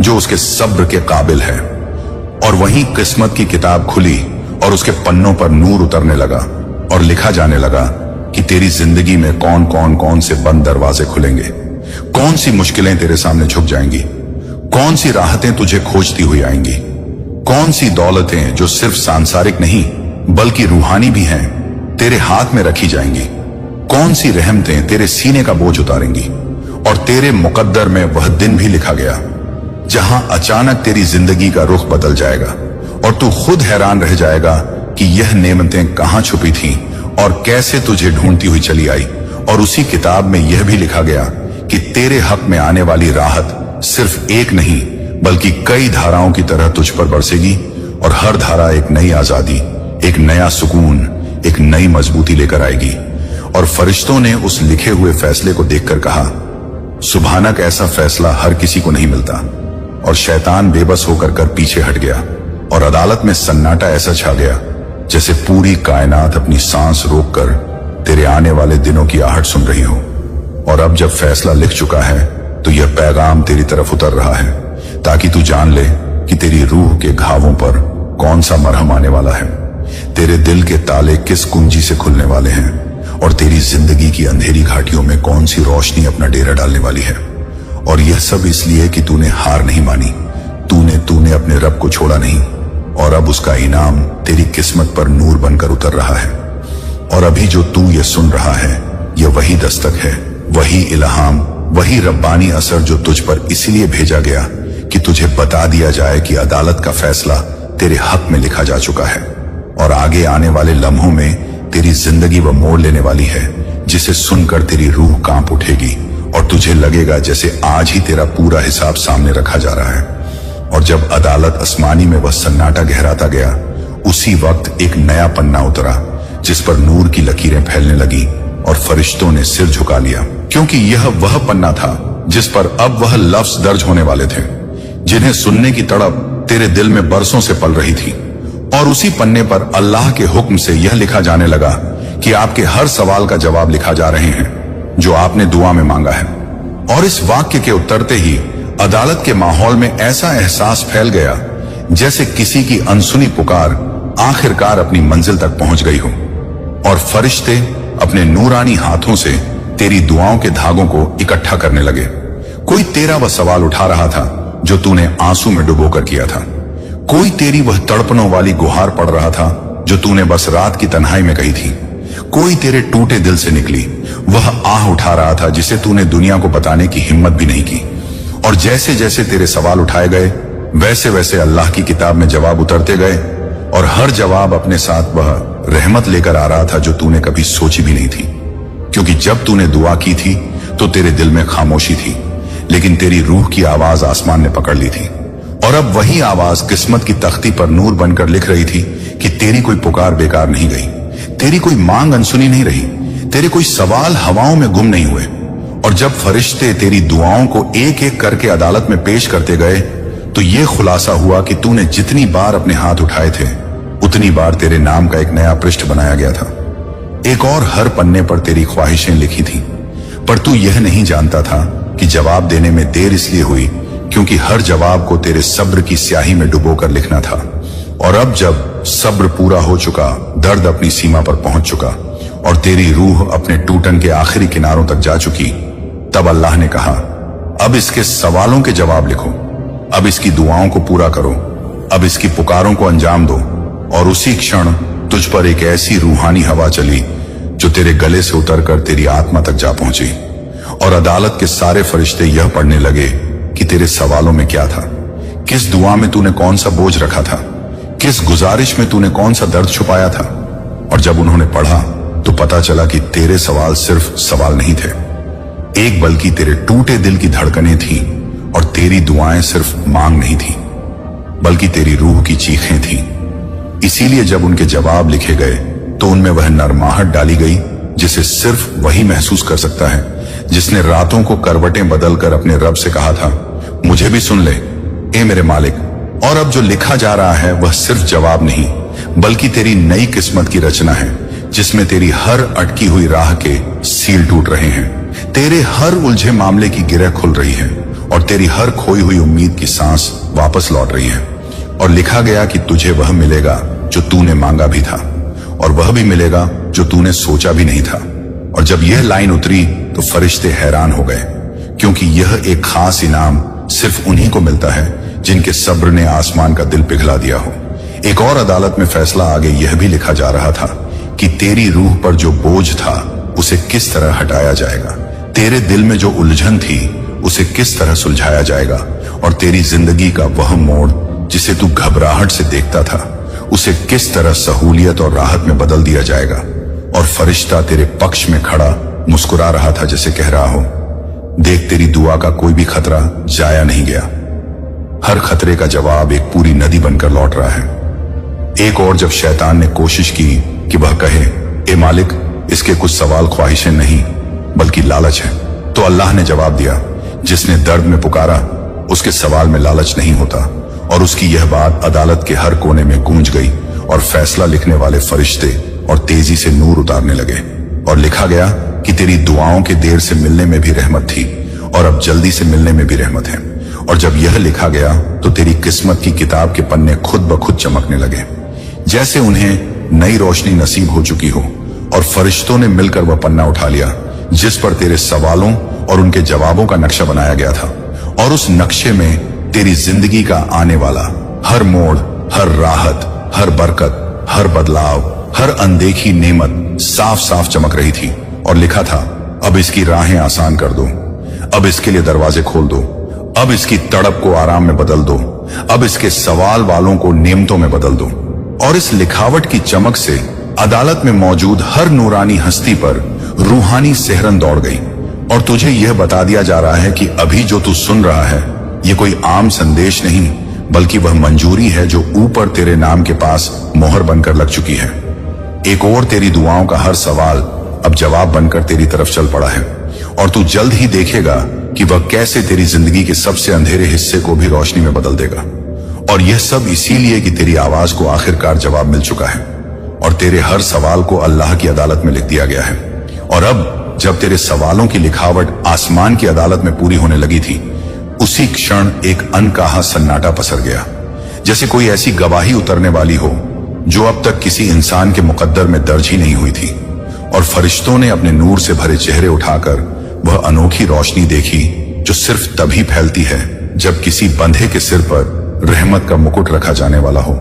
जो उसके सब्र के काबिल है। और वहीं किस्मत की किताब खुली और उसके पन्नों पर नूर उतरने लगा और लिखा जाने लगा कि तेरी जिंदगी में कौन से बंद दरवाजे खुलेंगे, कौन सी मुश्किलें तेरे सामने झुक जाएंगी, कौन सी राहतें तुझे खोजती हुई आएंगी, कौन सी दौलतें जो सिर्फ सांसारिक नहीं बल्कि रूहानी भी हैं तेरे हाथ में रखी जाएंगी, कौन सी रहमतें तेरे सीने का बोझ उतारेंगी। और तेरे मुकद्दर में वह दिन भी लिखा गया जहां अचानक तेरी जिंदगी का रुख बदल जाएगा और तू खुद हैरान रह जाएगा कि यह नेमतें कहां छुपी थीं और कैसे तुझे ढूंढती हुई चली आई। और उसी किताब में यह भी लिखा गया कि तेरे हक में आने वाली राहत सिर्फ एक नहीं बल्कि कई धाराओं की तरह तुझ पर बरसेगी। और हर धारा एक नई आजादी, एक नया सुकून, एक नई मजबूती लेकर आएगी। और फरिश्तों ने उस लिखे हुए फैसले को देखकर कहा, सुभानक, ऐसा फैसला हर किसी को नहीं मिलता। और शैतान बेबस होकर पीछे हट गया और अदालत में सन्नाटा ऐसा छा गया जैसे पूरी कायनात अपनी सांस रोककर तेरे आने वाले दिनों की आहट सुन रही हो। और अब जब फैसला लिख चुका है तो यह पैगाम तेरी तरफ उतर रहा है ताकि तू जान ले कि तेरी रूह के घावों पर कौन सा मरहम आने वाला है, तेरे दिल के ताले किस कुंजी से खुलने वाले हैं और तेरी जिंदगी की अंधेरी घाटियों में कौन सी रोशनी अपना डेरा डालने वाली है। और यह सब इसलिए कि तूने हार नहीं मानी, तूने अपने रब को छोड़ा नहीं। और अब उसका इनाम तेरी किस्मत पर नूर बनकर उतर रहा है। और अभी जो तू ये सुन रहा है, यह वही दस्तक है, वही इल्हाम, वही रब्बानी असर जो तुझ पर इसलिए भेजा गया कि तुझे बता दिया जाए कि अदालत का फैसला तेरे हक में लिखा जा चुका है। और आगे आने वाले लम्हों में तेरी जिंदगी वह मोड़ लेने वाली है जिसे सुनकर तेरी रूह कांप उठेगी और तुझे लगेगा जैसे आज ही तेरा पूरा हिसाब सामने रखा जा रहा है। और जब अदालत आसमानी में वह सन्नाटा गहराता गया, उसी वक्त एक नया पन्ना उतरा जिस पर नूर की लकीरें फैलने लगी और फरिश्तों ने सिर झुका लिया, क्योंकि यह वह पन्ना था जिस पर अब वह लफ्ज दर्ज होने वाले थे जिन्हें सुनने की तड़प तेरे दिल में बरसों से पल रही थी। और उसी पन्ने पर अल्लाह के हुक्म से यह लिखा जाने लगा कि आपके हर सवाल का जवाब लिखा जा रहे हैं जो आपने दुआ में मांगा है। और इस वाक्य के उतरते ही अदालत के माहौल में ऐसा एहसास फैल गया जैसे किसी की अनसुनी पुकार आखिरकार अपनी मंजिल तक पहुंच गई हो। और फरिश्ते अपने नूरानी हाथों से तेरी दुआओं के धागों को इकट्ठा करने लगे। कोई तेरा वह सवाल उठा रहा था जो तूने आंसू में डुबोकर किया था। कोई तेरी वह तड़पनों वाली गुहार पढ़ रहा था जो तूने बस रात की तन्हाई में कही थी। कोई तेरे टूटे दिल से निकली वह आह उठा रहा था जिसे तूने दुनिया को बताने की हिम्मत भी नहीं की। और जैसे जैसे तेरे सवाल उठाए गए वैसे वैसे अल्लाह की किताब में जवाब उतरते गए, और हर जवाब अपने साथ वह रहमत लेकर आ रहा था जो तूने कभी सोची भी नहीं थी। क्योंकि जब तूने दुआ की थी तो तेरे दिल में खामोशी थी, लेकिन तेरी रूह की आवाज आसमान ने पकड़ ली थी। और अब वही आवाज किस्मत की तख्ती पर नूर बनकर लिख रही थी कि तेरी कोई पुकार बेकार नहीं गई, तेरी कोई मांग अनसुनी नहीं रही, तेरे कोई सवाल हवाओं में गुम नहीं हुए। और जब फरिश्ते तेरी दुआओं को एक एक करके अदालत में पेश करते गए तो यह खुलासा हुआ कि तूने जितनी बार अपने हाथ उठाए थे उतनी बार तेरे नाम का एक नया पृष्ठ बनाया गया था। एक और हर पन्ने पर तेरी ख्वाहिशें लिखी थी, पर तू यह नहीं जानता था कि जवाब देने में देर इसलिए हुई क्योंकि हर जवाब को तेरे सब्र की स्याही में डुबोकर लिखना था। और अब जब सब्र पूरा हो चुका, दर्द अपनी सीमा पर पहुंच चुका और तेरी रूह अपने टूटन के आखिरी किनारों तक जा चुकी, तब अल्लाह ने कहा, अब इसके सवालों के जवाब लिखो, अब इसकी दुआओं को पूरा करो, अब इसकी पुकारों को अंजाम दो। और उसी क्षण तुझ पर एक ऐसी रूहानी हवा चली जो तेरे गले से उतरकर तेरी आत्मा तक जा पहुंची। और अदालत के सारे फरिश्ते यह पढ़ने लगे कि तेरे सवालों में क्या था, किस दुआ में तूने कौन सा बोझ रखा था, किस गुजारिश में तूने कौन सा दर्द छुपाया था। और जब उन्होंने पढ़ा तो पता चला कि तेरे सवाल सिर्फ सवाल नहीं थे, एक बल्कि तेरे टूटे दिल की धड़कनें थीं। और तेरी दुआएं सिर्फ मांग नहीं थी बल्कि तेरी रूह की चीखें थीं। इसीलिए जब उनके जवाब लिखे गए तो उनमें वह नरमाहट डाली गई जिसे सिर्फ वही महसूस कर सकता है जिसने रातों को करवटें बदलकर अपने रब से कहा था, मुझे भी सुन ले ए मेरे मालिक। और अब जो लिखा जा रहा है वह सिर्फ जवाब नहीं बल्कि तेरी नई किस्मत की रचना है जिसमें तेरी हर अटकी हुई राह के सील टूट रहे हैं, तेरे हर उलझे मामले की गिरह खुल रही है और तेरी हर खोई हुई उम्मीद की सांस वापस लौट रही है। और लिखा गया कि तुझे वह मिलेगा जो तूने मांगा भी था और वह भी मिलेगा जो तूने सोचा भी नहीं था। और जब यह लाइन उतरी तो फरिश्ते हैरान हो गए क्योंकि यह एक खास इनाम सिर्फ उन्हीं को मिलता है जिनके सब्र ने आसमान का दिल पिघला दिया हो। एक और अदालत में फैसला आगे यह भी लिखा जा रहा था कि तेरी रूह पर जो बोझ था उसे किस तरह हटाया जाएगा, तेरे दिल में जो उलझन थी उसे किस तरह सुलझाया जाएगा, और तेरी जिंदगी का वह मोड़ जिसे तू घबराहट से देखता था उसे किस तरह सहूलियत और राहत में बदल दिया जाएगा। और फरिश्ता तेरे पक्ष में खड़ा मुस्कुरा रहा था जैसे कह रहा हो, देख तेरी दुआ का कोई भी खतरा जाया नहीं गया, हर खतरे का जवाब एक पूरी नदी बनकर लौट रहा है। एक और जब शैतान ने कोशिश की कि वह कहे, ए मालिक इसके कुछ सवाल ख्वाहिशें नहीं बल्कि लालच है, तो अल्लाह ने जवाब दिया, जिसने दर्द में पुकारा उसके सवाल में लालच नहीं होता। और उसकी यह बात अदालत के हर कोने में गूंज गई और फैसला लिखने वाले फरिश्ते और तेजी से नूर उतारने लगे। और लिखा गया कि तेरी दुआओं के देर से मिलने में भी रहमत थी और अब जल्दी से मिलने में भी रहमत है। और जब यह लिखा गया तो तेरी किस्मत की किताब के पन्ने खुद ब खुद चमकने लगे जैसे उन्हें नई रोशनी नसीब हो चुकी हो। और फरिश्तों ने मिलकर वह पन्ना उठा लिया जिस पर तेरे सवालों और उनके जवाबों का नक्शा बनाया गया था। और उस नक्शे में तेरी जिंदगी का आने वाला हर मोड़, हर राहत, हर बरकत, हर बदलाव, हर अनदेखी नेमत साफ साफ चमक रही थी। और लिखा था, अब इसकी राहें आसान कर दो, अब इसके लिए दरवाजे खोल दो, अब इसकी तड़प को आराम में बदल दो, अब इसके सवाल वालों को नेमतों में बदल दो। और इस लिखावट की चमक से अदालत में मौजूद हर नूरानी हस्ती पर रूहानी सेहरन दौड़ गई। और तुझे यह बता दिया जा रहा है कि अभी जो तू सुन रहा है यह कोई आम संदेश नहीं बल्कि वह मंजूरी है जो ऊपर तेरे नाम के पास मोहर बनकर लग चुकी है। एक और तेरी दुआओं का हर सवाल अब जवाब बनकर तेरी तरफ चल पड़ा है और तू जल्द ही देखेगा कि वह कैसे तेरी जिंदगी के सबसे अंधेरे हिस्से को भी रोशनी में बदल देगा। और यह सब इसीलिए कि तेरी आवाज को आखिरकार जवाब मिल चुका है और तेरे हर सवाल को अल्लाह की अदालत में लिख दिया गया है। और अब जब तेरे सवालों की लिखावट आसमान की अदालत में पूरी होने लगी थी, उसी क्षण एक अनकहा सन्नाटा पसर गया, जैसे कोई ऐसी गवाही उतरने वाली हो जो अब तक किसी इंसान के मुकद्दर में दर्ज ही नहीं हुई थी। और फरिश्तों ने अपने नूर से भरे चेहरे उठाकर वह अनोखी रोशनी देखी जो सिर्फ तभी फैलती है जब किसी बंधे के सिर पर रहमत का मुकुट रखा जाने वाला हो।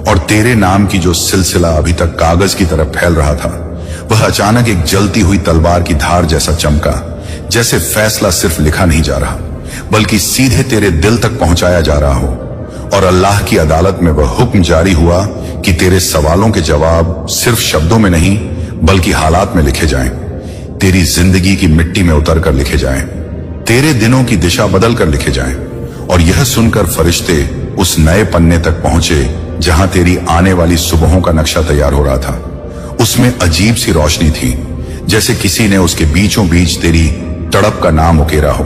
और तेरे नाम की जो सिलसिला अभी तक कागज की तरफ फैल रहा था, वह अचानक एक जलती हुई तलवार की धार जैसा चमका, जैसे फैसला सिर्फ लिखा नहीं जा रहा बल्कि सीधे तेरे दिल तक पहुंचाया जा रहा हो। और अल्लाह की अदालत में वह हुक्म जारी हुआ कि तेरे सवालों के जवाब सिर्फ शब्दों में नहीं बल्कि हालात में लिखे जाएं, तेरी जिंदगी की मिट्टी में उतर कर लिखे जाएं, तेरे दिनों की दिशा बदल कर लिखे जाएं। और यह सुनकर फरिश्ते उस नए पन्ने तक पहुंचे जहां तेरी आने वाली सुबहों का नक्शा तैयार हो रहा था। उसमें अजीब सी रोशनी थी, जैसे किसी ने उसके बीचों बीच तेरी तड़प का नाम उकेरा हो।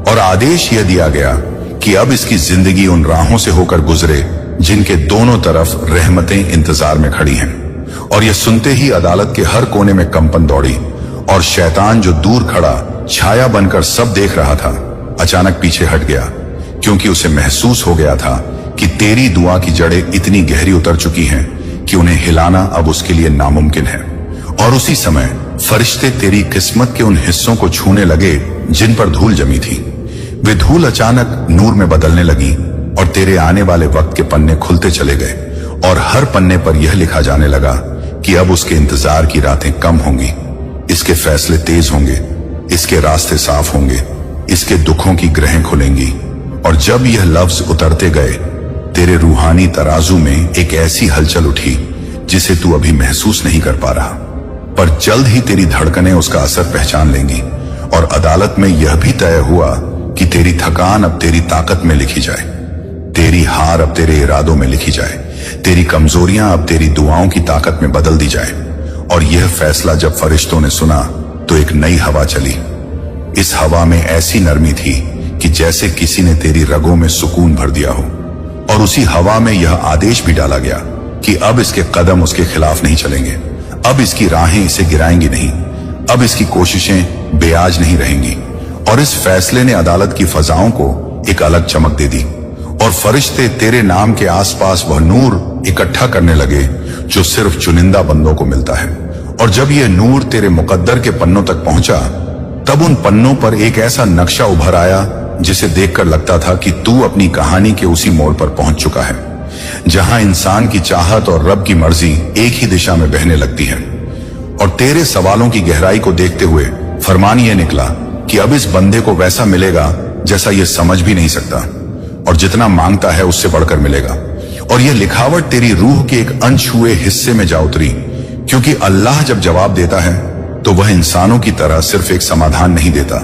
और आदेश यह दिया गया कि अब इसकी जिंदगी उन राहों से होकर गुजरे जिनके दोनों तरफ रहमतें इंतजार में खड़ी हैं। और यह सुनते ही अदालत के हर कोने में कंपन दौड़ी और शैतान जो दूर खड़ा छाया बनकर सब देख रहा था, अचानक पीछे हट गया, क्योंकि उसे महसूस हो गया था कि तेरी दुआ की जड़ें इतनी गहरी उतर चुकी हैं कि उन्हें हिलाना अब उसके लिए नामुमकिन है। और उसी समय फरिश्ते तेरी किस्मत के उन हिस्सों को छूने लगे जिन पर धूल जमी थी। वे धूल अचानक नूर में बदलने लगी और तेरे आने वाले वक्त के पन्ने खुलते चले गए। और हर पन्ने पर यह लिखा जाने लगा कि अब उसके इंतजार की रातें कम होंगी, इसके फैसले तेज होंगे, इसके रास्ते साफ होंगे, इसके दुखों की ग्रहें खुलेंगी। और जब यह लफ्ज उतरते गए, तेरे रूहानी तराजू में एक ऐसी हलचल उठी जिसे तू अभी महसूस नहीं कर पा रहा, पर जल्द ही तेरी धड़कनें उसका असर पहचान लेंगी। और अदालत में यह भी तय हुआ कि तेरी थकान अब तेरी ताकत में लिखी जाए, तेरी हार अब तेरे इरादों में लिखी जाए, तेरी कमजोरियां अब तेरी दुआओं की ताकत में बदल दी जाए। और यह फैसला जब फरिश्तों ने सुना तो एक नई हवा चली। इस हवा में ऐसी नरमी थी कि जैसे किसी ने तेरी रगों में सुकून भर दिया हो। और उसी हवा में यह आदेश भी डाला गया कि अब इसके कदम उसके खिलाफ नहीं चलेंगे, अब इसकी राहें इसे गिराएंगी नहीं, अब इसकी कोशिशें बेआज नहीं रहेंगी। और इस फैसले ने अदालत की फजाओं को एक अलग चमक दे दी और फरिश्ते तेरे नाम के आसपास वह नूर इकट्ठा करने लगे जो सिर्फ चुनिंदा बंदों को मिलता है। और जब यह नूर तेरे मुकद्दर के पन्नों तक पहुंचा, तब उन पन्नों पर एक ऐसा नक्शा उभर आया जिसे देखकर लगता था कि तू अपनी कहानी के उसी मोड़ पर पहुंच चुका है, जहां इंसान की चाहत और रब की मर्जी एक ही दिशा में बहने लगती है। और तेरे सवालों की गहराई को देखते हुए फरमान यह निकला कि अब इस बंदे को वैसा मिलेगा जैसा यह समझ भी नहीं सकता, और जितना मांगता है उससे बढ़कर मिलेगा। और यह लिखावट तेरी रूह के एक अनछुए हिस्से में जा उतरी, क्योंकि अल्लाह जब जवाब देता है तो वह इंसानों की तरह सिर्फ एक समाधान नहीं देता,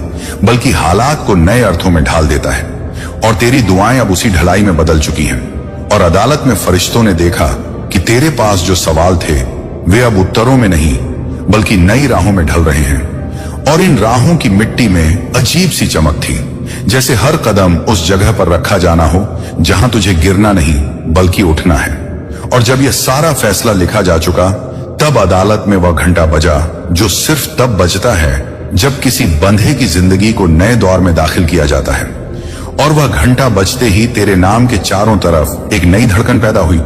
बल्कि हालात को नए अर्थों में ढाल देता है। और तेरी दुआएं अब उसी ढलाई में बदल चुकी हैं। और अदालत में फरिश्तों ने देखा कि तेरे पास जो सवाल थे वे अब उत्तरों में नहीं बल्कि नई राहों में ढल रहे हैं। और इन राहों की मिट्टी में अजीब सी चमक थी, जैसे हर कदम उस जगह पर रखा जाना हो जहां तुझे गिरना नहीं बल्कि उठना है। और जब यह सारा फैसला लिखा जा चुका, तब अदालत में वह घंटा बजा जो सिर्फ तब बजता है जब किसी बंधे की जिंदगी को नए दौर में दाखिल किया जाता है। और वह घंटा बजते ही तेरे नाम के चारों तरफ एक नई धड़कन पैदा हुई।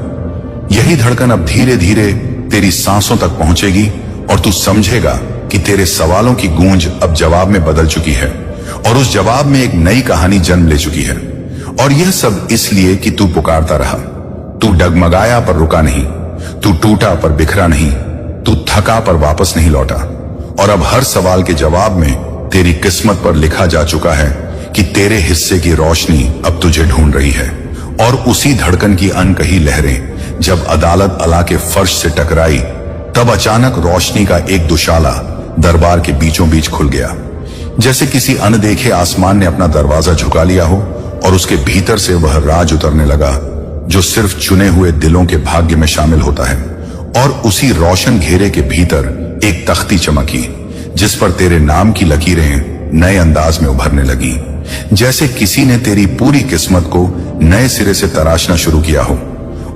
यही धड़कन अब धीरे धीरे तेरी सांसों तक पहुंचेगी और तू समझेगा कि तेरे सवालों की गूंज अब जवाब में बदल चुकी है और उस जवाब में एक नई कहानी जन्म ले चुकी है। और यह सब इसलिए कि तू पुकारता रहा, तू डगमगाया पर रुका नहीं, तू टूटा पर बिखरा नहीं, तू थका पर वापस नहीं लौटा। और अब हर सवाल के जवाब में तेरी किस्मत पर लिखा जा चुका है कि तेरे हिस्से की रोशनी अब तुझे ढूंढ रही है। और उसी धड़कन की अनकही लहरें जब अदालत अला के फर्श से टकराई, तब अचानक रोशनी का एक दुशाला दरबार के बीचों बीच खुल गया, जैसे किसी अनदेखे आसमान ने अपना दरवाजा झुका लिया हो और उसके भीतर से वह राज उतरने लगा जो सिर्फ चुने हुए दिलों के भाग्य में शामिल होता है। और उसी रोशन घेरे के भीतर एक तख्ती चमकी जिस पर तेरे नाम की लकीरें नए अंदाज में उभरने लगी, जैसे किसी ने तेरी पूरी किस्मत को नए सिरे से तराशना शुरू किया हो।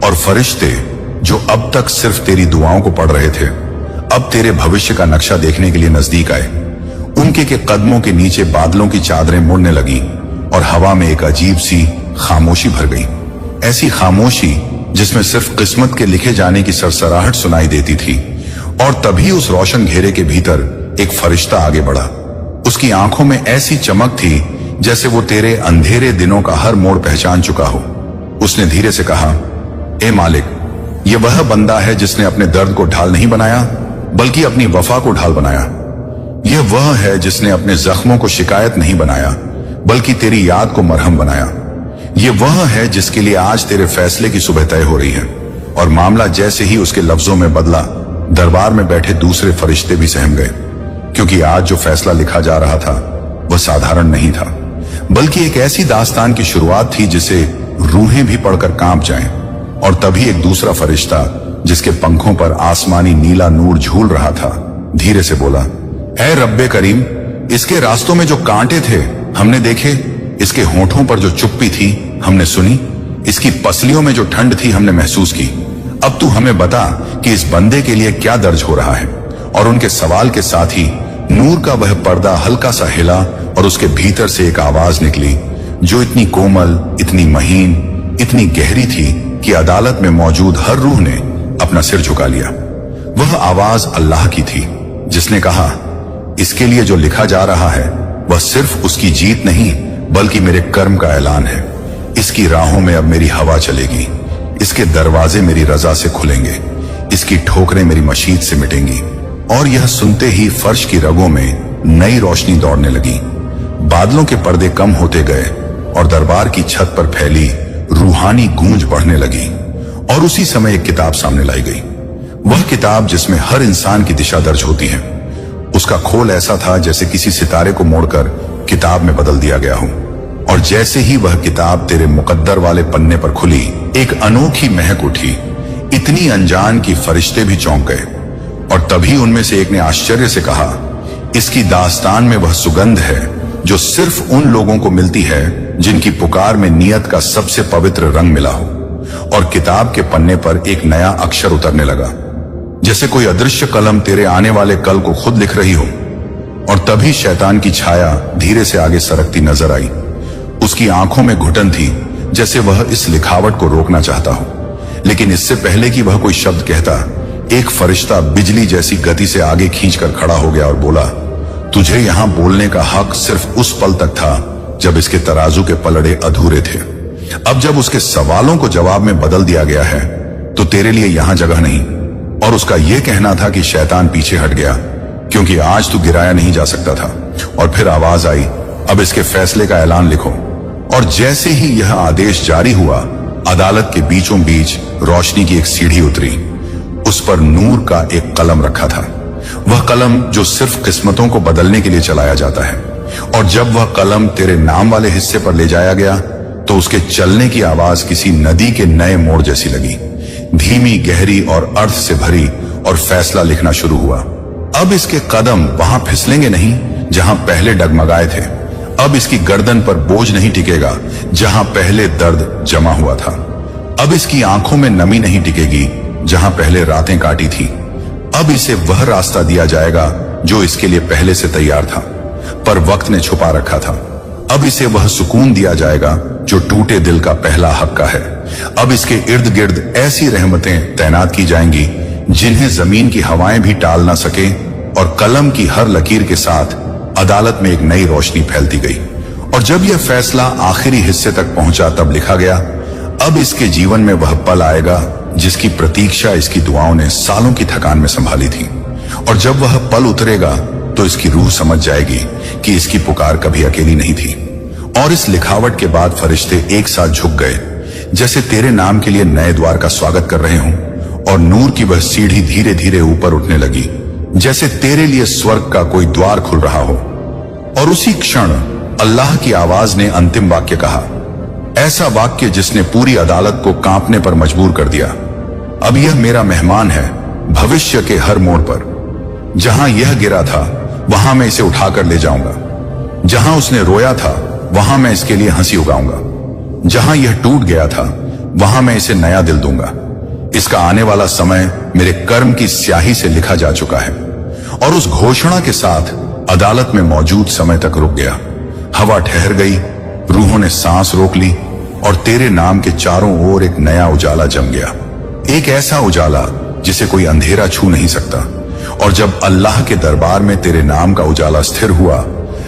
और फरिश्ते जो अब तक सिर्फ तेरी दुआओं को पढ़ रहे थे, अब तेरे भविष्य का नक्शा देखने के लिए नजदीक आए। उनके के कदमों के नीचे बादलों की चादरें मुड़ने लगी और हवा में एक अजीब सी खामोशी भर गई, ऐसी खामोशी जिसमें सिर्फ किस्मत के लिखे जाने की सरसराहट सुनाई देती थी। और तभी उस रोशन घेरे के भीतर एक फरिश्ता आगे बढ़ा। उसकी आंखों में ऐसी चमक थी जैसे वो तेरे अंधेरे दिनों का हर मोड़ पहचान चुका हो। उसने धीरे से कहा, ए मालिक, ये वह बंदा है जिसने अपने दर्द को ढाल नहीं बनाया बल्कि अपनी वफा को ढाल बनाया। यह वह है जिसने अपने जख्मों को शिकायत नहीं बनाया बल्कि तेरी याद को मरहम बनाया। ये वह है जिसके लिए आज तेरे फैसले की सुबह तय हो रही है। और मामला जैसे ही उसके लफ्जों में बदला, दरबार में बैठे दूसरे फरिश्ते भी सहम गए, क्योंकि आज जो फैसला लिखा जा रहा था वह साधारण नहीं था, बल्कि एक ऐसी दास्तान की शुरुआत थी जिसे रूहें भी पढ़कर कांप जाएं। और तभी एक दूसरा फरिश्ता, जिसके पंखों पर आसमानी नीला नूर झूल रहा था, धीरे से बोला, ऐ रब्बे करीम, इसके रास्तों में जो कांटे थे हमने देखे, इसके होठों पर जो चुप्पी थी हमने सुनी, इसकी पसलियों में जो ठंड थी हमने महसूस की। अब तू हमें बता कि इस बंदे के लिए क्या दर्ज हो रहा है। और उनके सवाल के साथ ही नूर का वह पर्दा हल्का सा हिला और उसके भीतर से एक आवाज निकली जो इतनी कोमल, इतनी महीन, इतनी गहरी थी कि अदालत में मौजूद हर रूह ने अपना सिर झुका लिया। वह आवाज अल्लाह की थी, जिसने कहा, इसके लिए जो लिखा जा रहा है वह सिर्फ उसकी जीत नहीं बल्कि मेरे कर्म का ऐलान है। इसकी राहों में अब मेरी हवा चलेगी, इसके दरवाजे मेरी रजा से खुलेंगे, इसकी ठोकरें मेरी मशीद से मिटेंगी। और यह सुनते ही फर्श की रगों में नई रोशनी दौड़ने लगी। बादलों के पर्दे कम होते गए और दरबार की छत पर फैली रूहानी गूंज बढ़ने लगी। और उसी समय एक किताब सामने लाई गई, वह किताब जिसमें हर इंसान की दिशा दर्ज होती है। उसका खोल ऐसा था जैसे किसी सितारे को मोड़कर किताब में बदल दिया गया हो। और जैसे ही वह किताब तेरे मुकद्दर वाले पन्ने पर खुली, एक अनोखी महक उठी, इतनी अनजान कि फरिश्ते भी चौंक गए। और तभी उनमें से एक ने आश्चर्य से कहा, इसकी दास्तान में वह सुगंध है जो सिर्फ उन लोगों को मिलती है जिनकी पुकार में नियत का सबसे पवित्र रंग मिला हो। और किताब के पन्ने पर एक नया अक्षर उतरने लगा, जैसे कोई अदृश्य कलम तेरे आने वाले कल को खुद लिख रही हो। और तभी शैतान की छाया धीरे से आगे सरकती नजर आई। उसकी आंखों में घुटन थी, जैसे वह इस लिखावट को रोकना चाहता हो। लेकिन इससे पहले कि वह कोई शब्द कहता, एक फरिश्ता बिजली जैसी गति से आगे खींचकर खड़ा हो गया और बोला, तुझे यहां बोलने का हक सिर्फ उस पल तक था जब इसके तराजू के पलड़े अधूरे थे। अब जब उसके सवालों को जवाब में बदल दिया गया है तो तेरे लिए यहां जगह नहीं। और उसका यह कहना था कि शैतान पीछे हट गया, क्योंकि आज तू गिराया नहीं जा सकता था। और फिर आवाज आई, अब इसके फैसले का ऐलान लिखो। और जैसे ही यह आदेश जारी हुआ, अदालत के बीचों बीच रोशनी की एक सीढ़ी उतरी। उस पर नूर का एक कलम रखा था, वह कलम जो सिर्फ किस्मतों को बदलने के लिए चलाया जाता है। और जब वह कलम तेरे नाम वाले हिस्से पर ले जाया गया तो उसके चलने की आवाज किसी नदी के नए मोड़ जैसी लगी, धीमी, गहरी और अर्थ से भरी। और फैसला लिखना शुरू हुआ। अब इसके कदम वहां फिसलेंगे नहीं जहां पहले डगमगाए थे। अब इसकी गर्दन पर बोझ नहीं टिकेगा जहां पहले दर्द जमा हुआ था। अब इसकी आंखों में नमी नहीं टिकेगी जहां पहले रातें काटी थी। अब इसे वह रास्ता दिया जाएगा जो इसके लिए पहले से तैयार था, पर वक्त ने छुपा रखा था। अब इसे वह सुकून दिया जाएगा जो टूटे दिल का पहला हक का है। अब इसके इर्द गिर्द ऐसी रहमतें तैनात की जाएंगी जिन्हें जमीन की हवाएं भी टाल ना सके। और कलम की हर लकीर के साथ अदालत में एक नई रोशनी फैलती गई। और जब यह फैसला आखिरी हिस्से तक पहुंचा तब लिखा गया, अब इसके जीवन में वह पल आएगा जिसकी प्रतीक्षा इसकी दुआओं ने सालों की थकान में संभाली थी। और जब वह पल उतरेगा तो इसकी रूह समझ जाएगी कि इसकी पुकार कभी अकेली नहीं थी। और इस लिखावट के बाद फरिश्ते एक साथ झुक गए, जैसे तेरे नाम के लिए नए द्वार का स्वागत कर रहे हों। और नूर की वह सीढ़ी धीरे धीरे ऊपर उठने लगी, जैसे तेरे लिए स्वर्ग का कोई द्वार खुल रहा हो। और उसी क्षण अल्लाह की आवाज ने अंतिम वाक्य कहा, ऐसा वाक्य जिसने पूरी अदालत को कांपने पर मजबूर कर दिया। अब यह मेरा मेहमान है भविष्य के हर मोड़ पर। जहां यह गिरा था वहां मैं इसे उठाकर ले जाऊंगा। जहां उसने रोया था वहां मैं इसके लिए हंसी उगाऊंगा। जहां यह टूट गया था वहां मैं इसे नया दिल दूंगा। इसका आने वाला समय मेरे कर्म की स्याही से लिखा जा चुका है। और उस घोषणा के साथ अदालत में मौजूद समय तक रुक गया। हवा ठहर गई, रूहों ने सांस रोक ली और तेरे नाम के चारों ओर एक नया उजाला जम गया, एक ऐसा उजाला जिसे कोई अंधेरा छू नहीं सकता। और जब अल्लाह के दरबार में तेरे नाम का उजाला स्थिर हुआ,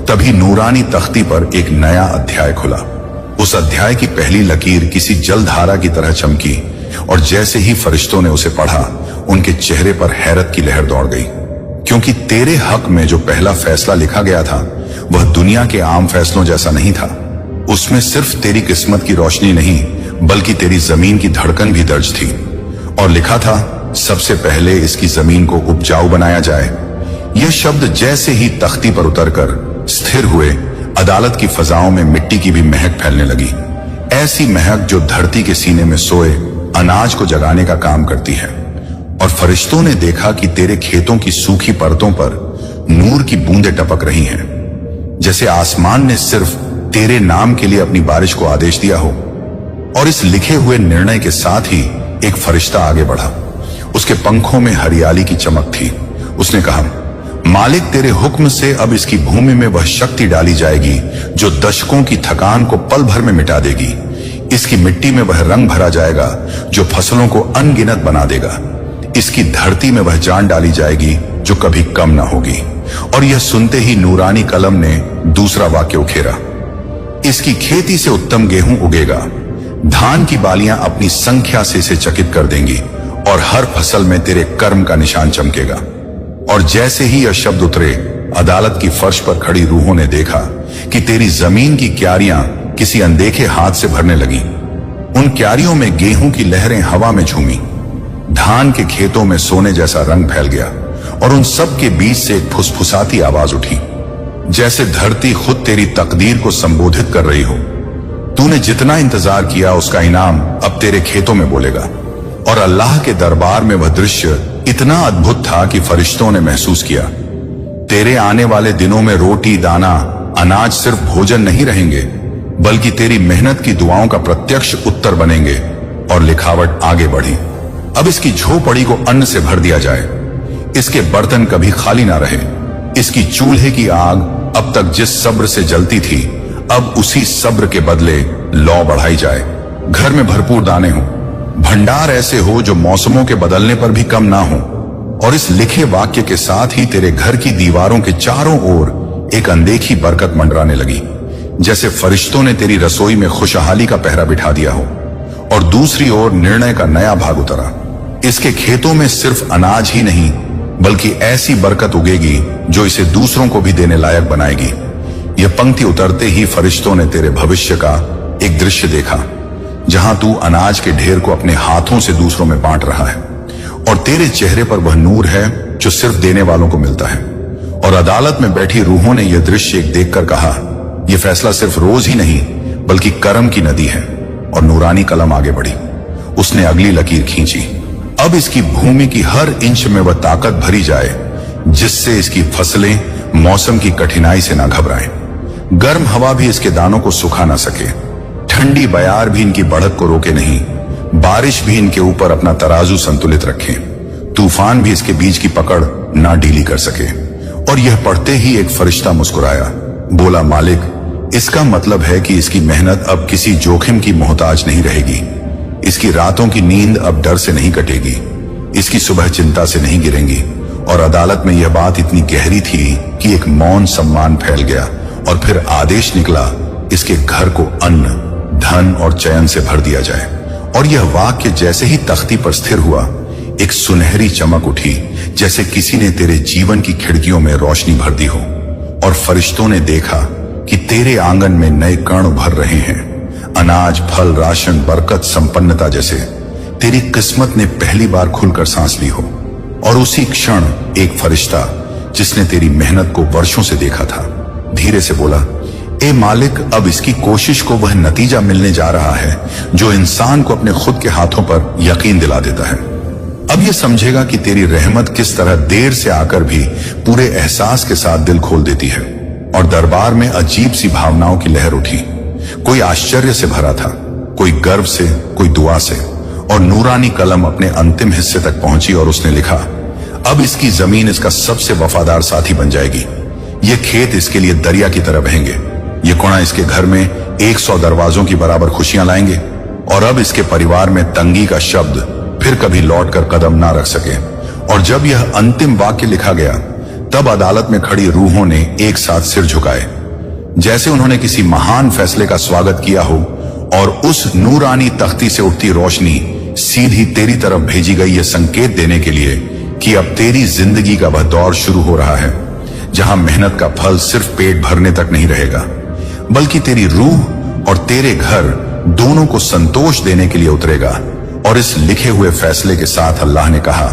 तभी नूरानी तख्ती पर एक नया अध्याय खुला। उस अध्याय की पहली लकीर किसी जलधारा की तरह चमकी, और जैसे ही फरिश्तों ने उसे पढ़ा, उनके चेहरे पर हैरत की लहर दौड़ गई, क्योंकि तेरे हक में जो पहला फैसला लिखा गया था वह दुनिया के आम फैसलों जैसा नहीं था। उसमें सिर्फ तेरी किस्मत की रोशनी नहीं, बल्कि तेरी जमीन की धड़कन भी दर्ज थी। और लिखा था, सबसे पहले इसकी जमीन को उपजाऊ बनाया जाए। यह शब्द जैसे ही तख्ती पर उतरकर स्थिर हुए, अदालत की फजाओं में मिट्टी की भी महक फैलने लगी, ऐसी महक जो धरती के सीने में सोए अनाज को जगाने का काम करती है। और फरिश्तों ने देखा कि तेरे खेतों की सूखी परतों पर नूर की बूंदें टपक रही हैं, जैसे आसमान ने सिर्फ तेरे नाम के लिए अपनी बारिश को आदेश दिया हो। और इस लिखे हुए निर्णय के साथ ही एक फरिश्ता आगे बढ़ा। उसके पंखों में हरियाली की चमक थी। उसने कहा, मालिक, तेरे हुक्म से अब इसकी भूमि में वह शक्ति डाली जाएगी जो दशकों की थकान को पल भर में मिटा देगी। इसकी मिट्टी में वह रंग भरा जाएगा जो फसलों को अनगिनत बना देगा। इसकी धरती में वह जान डाली जाएगी जो कभी कम ना होगी। और यह सुनते ही नूरानी कलम ने दूसरा वाक्य उखेरा, इसकी खेती से उत्तम गेहूं उगेगा, धान की बालियां अपनी संख्या से इसे चकित कर देंगी, और हर फसल में तेरे कर्म का निशान चमकेगा। और जैसे ही यह शब्द उतरे, अदालत की फर्श पर खड़ी रूहों ने देखा कि तेरी जमीन की क्यारियां किसी अनदेखे हाथ से भरने लगी। उन क्यारियों में गेहूं की लहरें हवा में झूमी, धान के खेतों में सोने जैसा रंग फैल गया, और उन सब के बीच से एक फुसफुसाती आवाज उठी, जैसे धरती खुद तेरी तकदीर को संबोधित कर रही हो। तूने जितना इंतजार किया उसका इनाम अब तेरे खेतों में बोलेगा। और अल्लाह के दरबार में वह दृश्य इतना अद्भुत था कि फरिश्तों ने महसूस किया, तेरे आने वाले दिनों में रोटी, दाना, अनाज सिर्फ भोजन नहीं रहेंगे, बल्कि तेरी मेहनत की दुआओं का प्रत्यक्ष उत्तर बनेंगे। और लिखावट आगे बढ़ी, अब इसकी झोपड़ी को अन्न से भर दिया जाए, इसके बर्तन कभी खाली ना रहे, इसकी चूल्हे की आग अब तक जिस सब्र से जलती थी, अब उसी सब्र के बदले लौ बढ़ाई जाए। घर में भरपूर दाने हो, भंडार ऐसे हो जो मौसमों के बदलने पर भी कम ना हो। और इस लिखे वाक्य के साथ ही तेरे घर की दीवारों के चारों ओर एक अनदेखी बरकत मंडराने लगी, जैसे फरिश्तों ने तेरी रसोई में खुशहाली का पहरा बिठा दिया हो। और दूसरी ओर निर्णय का नया भाग उतरा, इसके खेतों में सिर्फ अनाज ही नहीं, बल्कि ऐसी बरकत उगेगी जो इसे दूसरों को भी देने लायक बनाएगी। यह पंक्ति उतरते ही फरिश्तों ने तेरे भविष्य का एक दृश्य देखा, जहां तू अनाज के ढेर को अपने हाथों से दूसरों में बांट रहा है, और तेरे चेहरे पर वह नूर है जो सिर्फ देने वालों को मिलता है। और अदालत में बैठी रूहों ने यह दृश्य एक देखकर कहा, यह फैसला सिर्फ रोज ही नहीं, बल्कि करम की नदी है। और नूरानी कलम आगे बढ़ी, उसने अगली लकीर खींची, अब इसकी भूमि की हर इंच में वह ताकत भरी जाए जिससे इसकी फसलें मौसम की कठिनाई से ना घबराएं। गर्म हवा भी इसके दानों को सुखा ना सके, ठंडी बयार भी इनकी बढ़त को रोके नहीं, बारिश भी इनके ऊपर अपना तराजू संतुलित रखे, तूफान भी इसके बीज की पकड़ ना ढीली कर सके। और यह पढ़ते ही एक फरिश्ता मुस्कुराया, बोला, मालिक, इसका मतलब है कि इसकी मेहनत अब किसी जोखिम की मोहताज नहीं रहेगी। इसकी रातों की नींद अब डर से नहीं कटेगी, इसकी सुबह चिंता से नहीं गिरेंगी। और अदालत में यह बात इतनी गहरी थी कि एक मौन सम्मान फैल गया, और फिर आदेश निकला, इसके घर को अन्न, धन और चयन से भर दिया जाए। और यह वाक्य जैसे ही तख्ती पर स्थिर हुआ, एक सुनहरी चमक उठी, जैसे किसी ने तेरे जीवन की खिड़कियों में रोशनी भर दी हो। और फरिश्तों ने देखा कि तेरे आंगन में नए कण उभर रहे हैं, अनाज, फल, राशन, बरकत, संपन्नता जैसे तेरी किस्मत ने पहली बार खुलकर सांस ली हो। और उसी क्षण एक फरिश्ता, जिसने तेरी मेहनत को वर्षों से देखा था, धीरे से बोला, ए मालिक, अब इसकी कोशिश को वह नतीजा मिलने जा रहा है जो इंसान को अपने खुद के हाथों पर यकीन दिला देता है। अब यह समझेगा कि तेरी रहमत किस तरह देर से आकर भी पूरे एहसास के साथ दिल खोल देती है। और दरबार में अजीब सी भावनाओं की लहर उठी, कोई आश्चर्य से भरा था, कोई गर्व से, कोई दुआ से। और नूरानी कलम अपने अंतिम हिस्से तक पहुंची और उसने लिखा, अब इसकी जमीन इसका सबसे वफादार साथी बन जाएगी, ये खेत इसके लिए दरिया की तरह बहेंगे, ये कोना इसके घर में 100 दरवाजों की बराबर खुशियां लाएंगे और अब इसके परिवार में तंगी का शब्द फिर कभी लौट कर कदम ना रख सके। और जब यह अंतिम वाक्य लिखा गया तब अदालत में खड़ी रूहों ने एक साथ सिर झुकाए, जैसे उन्होंने किसी महान फैसले का स्वागत किया हो और उस नूरानी तख्ती से उठती रोशनी सीधी तेरी तरफ भेजी गई यह संकेत देने के लिए कि अब तेरी जिंदगी का वह दौर शुरू हो रहा है जहां मेहनत का फल सिर्फ पेट भरने तक नहीं रहेगा, बल्कि तेरी रूह और तेरे घर दोनों को संतोष देने के लिए उतरेगा। और इस लिखे हुए फैसले के साथ अल्लाह ने कहा,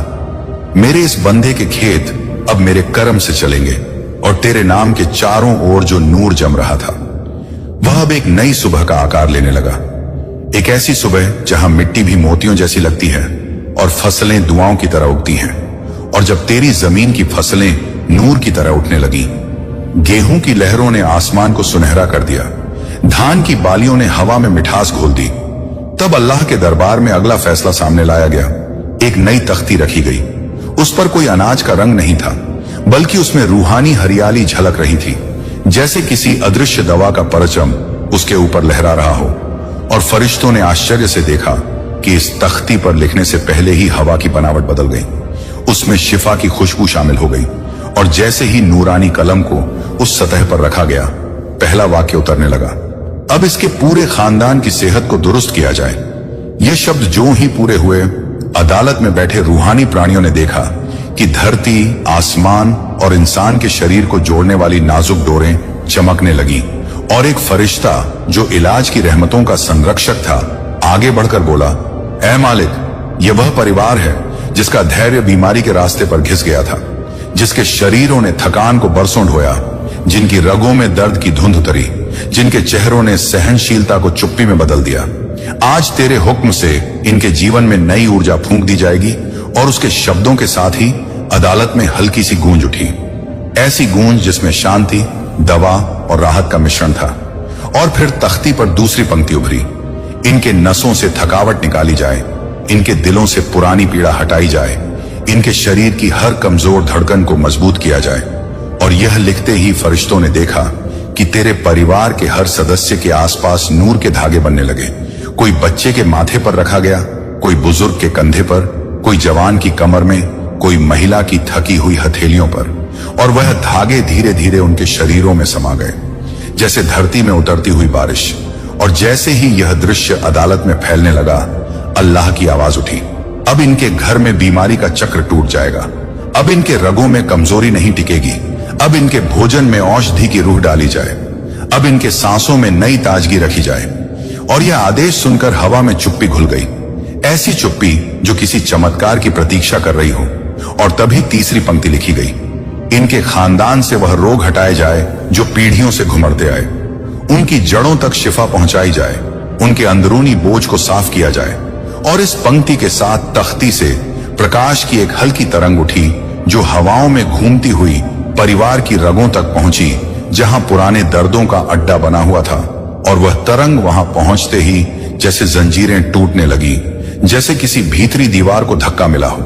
मेरे इस बंदे के खेत अब मेरे कर्म से चलेंगे और तेरे नाम के चारों ओर जो नूर जम रहा था वह अब एक नई सुबह का आकार लेने लगा। एक ऐसी सुबह जहां मिट्टी भी मोतियों जैसी लगती है और फसलें दुआओं की तरह उगती हैं। और जब तेरी जमीन की फसलें नूर की तरह उठने लगी, गेहूं की लहरों ने आसमान को सुनहरा कर दिया, धान की बालियों ने हवा में मिठास घोल दी, तब अल्लाह के दरबार में अगला फैसला सामने लाया गया। एक नई तख्ती रखी गई। उस पर कोई अनाज का रंग नहीं था, बल्कि उसमें रूहानी हरियाली झलक रही थी, जैसे किसी अदृश्य दवा का परचम उसके ऊपर लहरा रहा हो। और फरिश्तों ने आश्चर्य से देखा कि इस तख्ती पर लिखने से पहले ही हवा की बनावट बदल गई, उसमें शिफा की खुशबू शामिल हो गई। और जैसे ही नूरानी कलम को उस सतह पर रखा गया, पहला वाक्य उतरने लगा, अब इसके पूरे खानदान की सेहत को दुरुस्त किया जाए। यह शब्द जो ही पूरे हुए, अदालत में बैठे रूहानी प्राणियों ने देखा कि धरती, आसमान और इंसान के शरीर को जोड़ने वाली नाजुक डोरें चमकने लगी। और एक फरिश्ता जो इलाज की रहमतों का संरक्षक था आगे बढ़कर बोला, ऐ मालिक, यह वह परिवार है जिसका धैर्य बीमारी के रास्ते पर घिस गया था, जिसके शरीरों ने थकान को बरसों ढोया, जिनकी रगों में दर्द की धुंध उतरी, जिनके चेहरों ने सहनशीलता को चुप्पी में बदल दिया। आज तेरे हुक्म से इनके जीवन में नई ऊर्जा फूंक दी जाएगी। और उसके शब्दों के साथ ही अदालत में हल्की सी गूंज उठी, ऐसी गूंज जिसमें शांति, दवा और राहत का मिश्रण था। और फिर तख्ती पर दूसरी पंक्ति उभरी, इनके नसों से थकावट निकाली जाए, इनके दिलों से पुरानी पीड़ा हटाई जाए, इनके शरीर की हर कमजोर धड़कन को मजबूत किया जाए। और यह लिखते ही फरिश्तों ने देखा कि तेरे परिवार के हर सदस्य के आसपास नूर के धागे बनने लगे। कोई बच्चे के माथे पर रखा गया, कोई बुजुर्ग के कंधे पर, कोई जवान की कमर में, कोई महिला की थकी हुई हथेलियों पर। और वह धागे धीरे धीरे उनके शरीरों में समा गए, जैसे धरती में उतरती हुई बारिश। और जैसे ही यह दृश्य अदालत में फैलने लगा, अल्लाह की आवाज उठी, अब इनके घर में बीमारी का चक्र टूट जाएगा, अब इनके रगों में कमजोरी नहीं टिकेगी, अब इनके भोजन में औषधि की रूह डाली जाए, अब इनके सांसों में नई ताजगी रखी जाए। और यह आदेश सुनकर हवा में चुप्पी घुल गई, ऐसी चुप्पी जो किसी चमत्कार की प्रतीक्षा कर रही हो। और तभी तीसरी पंक्ति लिखी गई, इनके खानदान से वह रोग हटाए जाए जो पीढ़ियों से घुमड़ते आए, उनकी जड़ों तक शिफा पहुंचाई जाए, उनके अंदरूनी बोझ को साफ किया जाए। और इस पंक्ति के साथ तख्ती से प्रकाश की एक हल्की तरंग उठी जो हवाओं में घूमती हुई परिवार की रगों तक पहुंची, जहां पुराने दर्दों का अड्डा बना हुआ था। और वह तरंग वहां पहुंचते ही जैसे जंजीरें टूटने लगी, जैसे किसी भीतरी दीवार को धक्का मिला हो,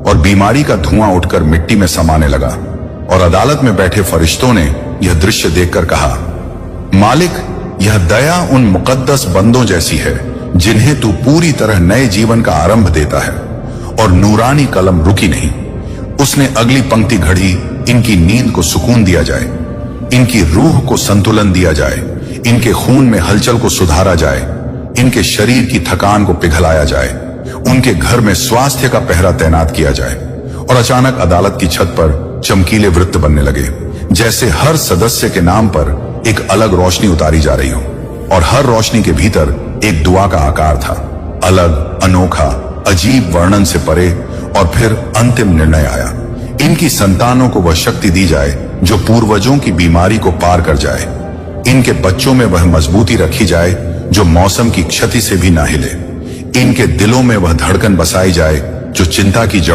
और बीमारी का धुआं उठकर मिट्टी में समाने लगा। और अदालत में बैठे फरिश्तों ने यह दृश्य देखकर कहा, मालिक, यह दया उन मुकद्दस बंदों जैसी है जिन्हें तू पूरी तरह नए जीवन का आरंभ देता है। और नूरानी कलम रुकी नहीं, उसने अगली पंक्ति घड़ी, इनकी नींद को सुकून दिया जाए, इनकी रूह को संतुलन दिया जाए, इनके खून में हलचल को सुधारा जाए, इनके शरीर की थकान को पिघलाया जाए, उनके घर में स्वास्थ्य का पहरा तैनात किया जाए। और अचानक अदालत की छत पर चमकीले वृत्त बनने लगे, जैसे हर सदस्य के नाम पर एक अलग रोशनी उतारी जा रही हो। और हर रोशनी के भीतर एक दुआ का आकार था, अलग, अनोखा, अजीब वर्णन से परे। और फिर अंतिम निर्णय आया, इनकी संतानों को वह शक्ति दी जाए जो पूर्वजों की बीमारी को पार कर जाए, इनके बच्चों में वह मजबूती रखी जाए जो मौसम की क्षति से भी ना हिले, इनके दिलों में वह धड़कन बसाई जाए जो चिंता की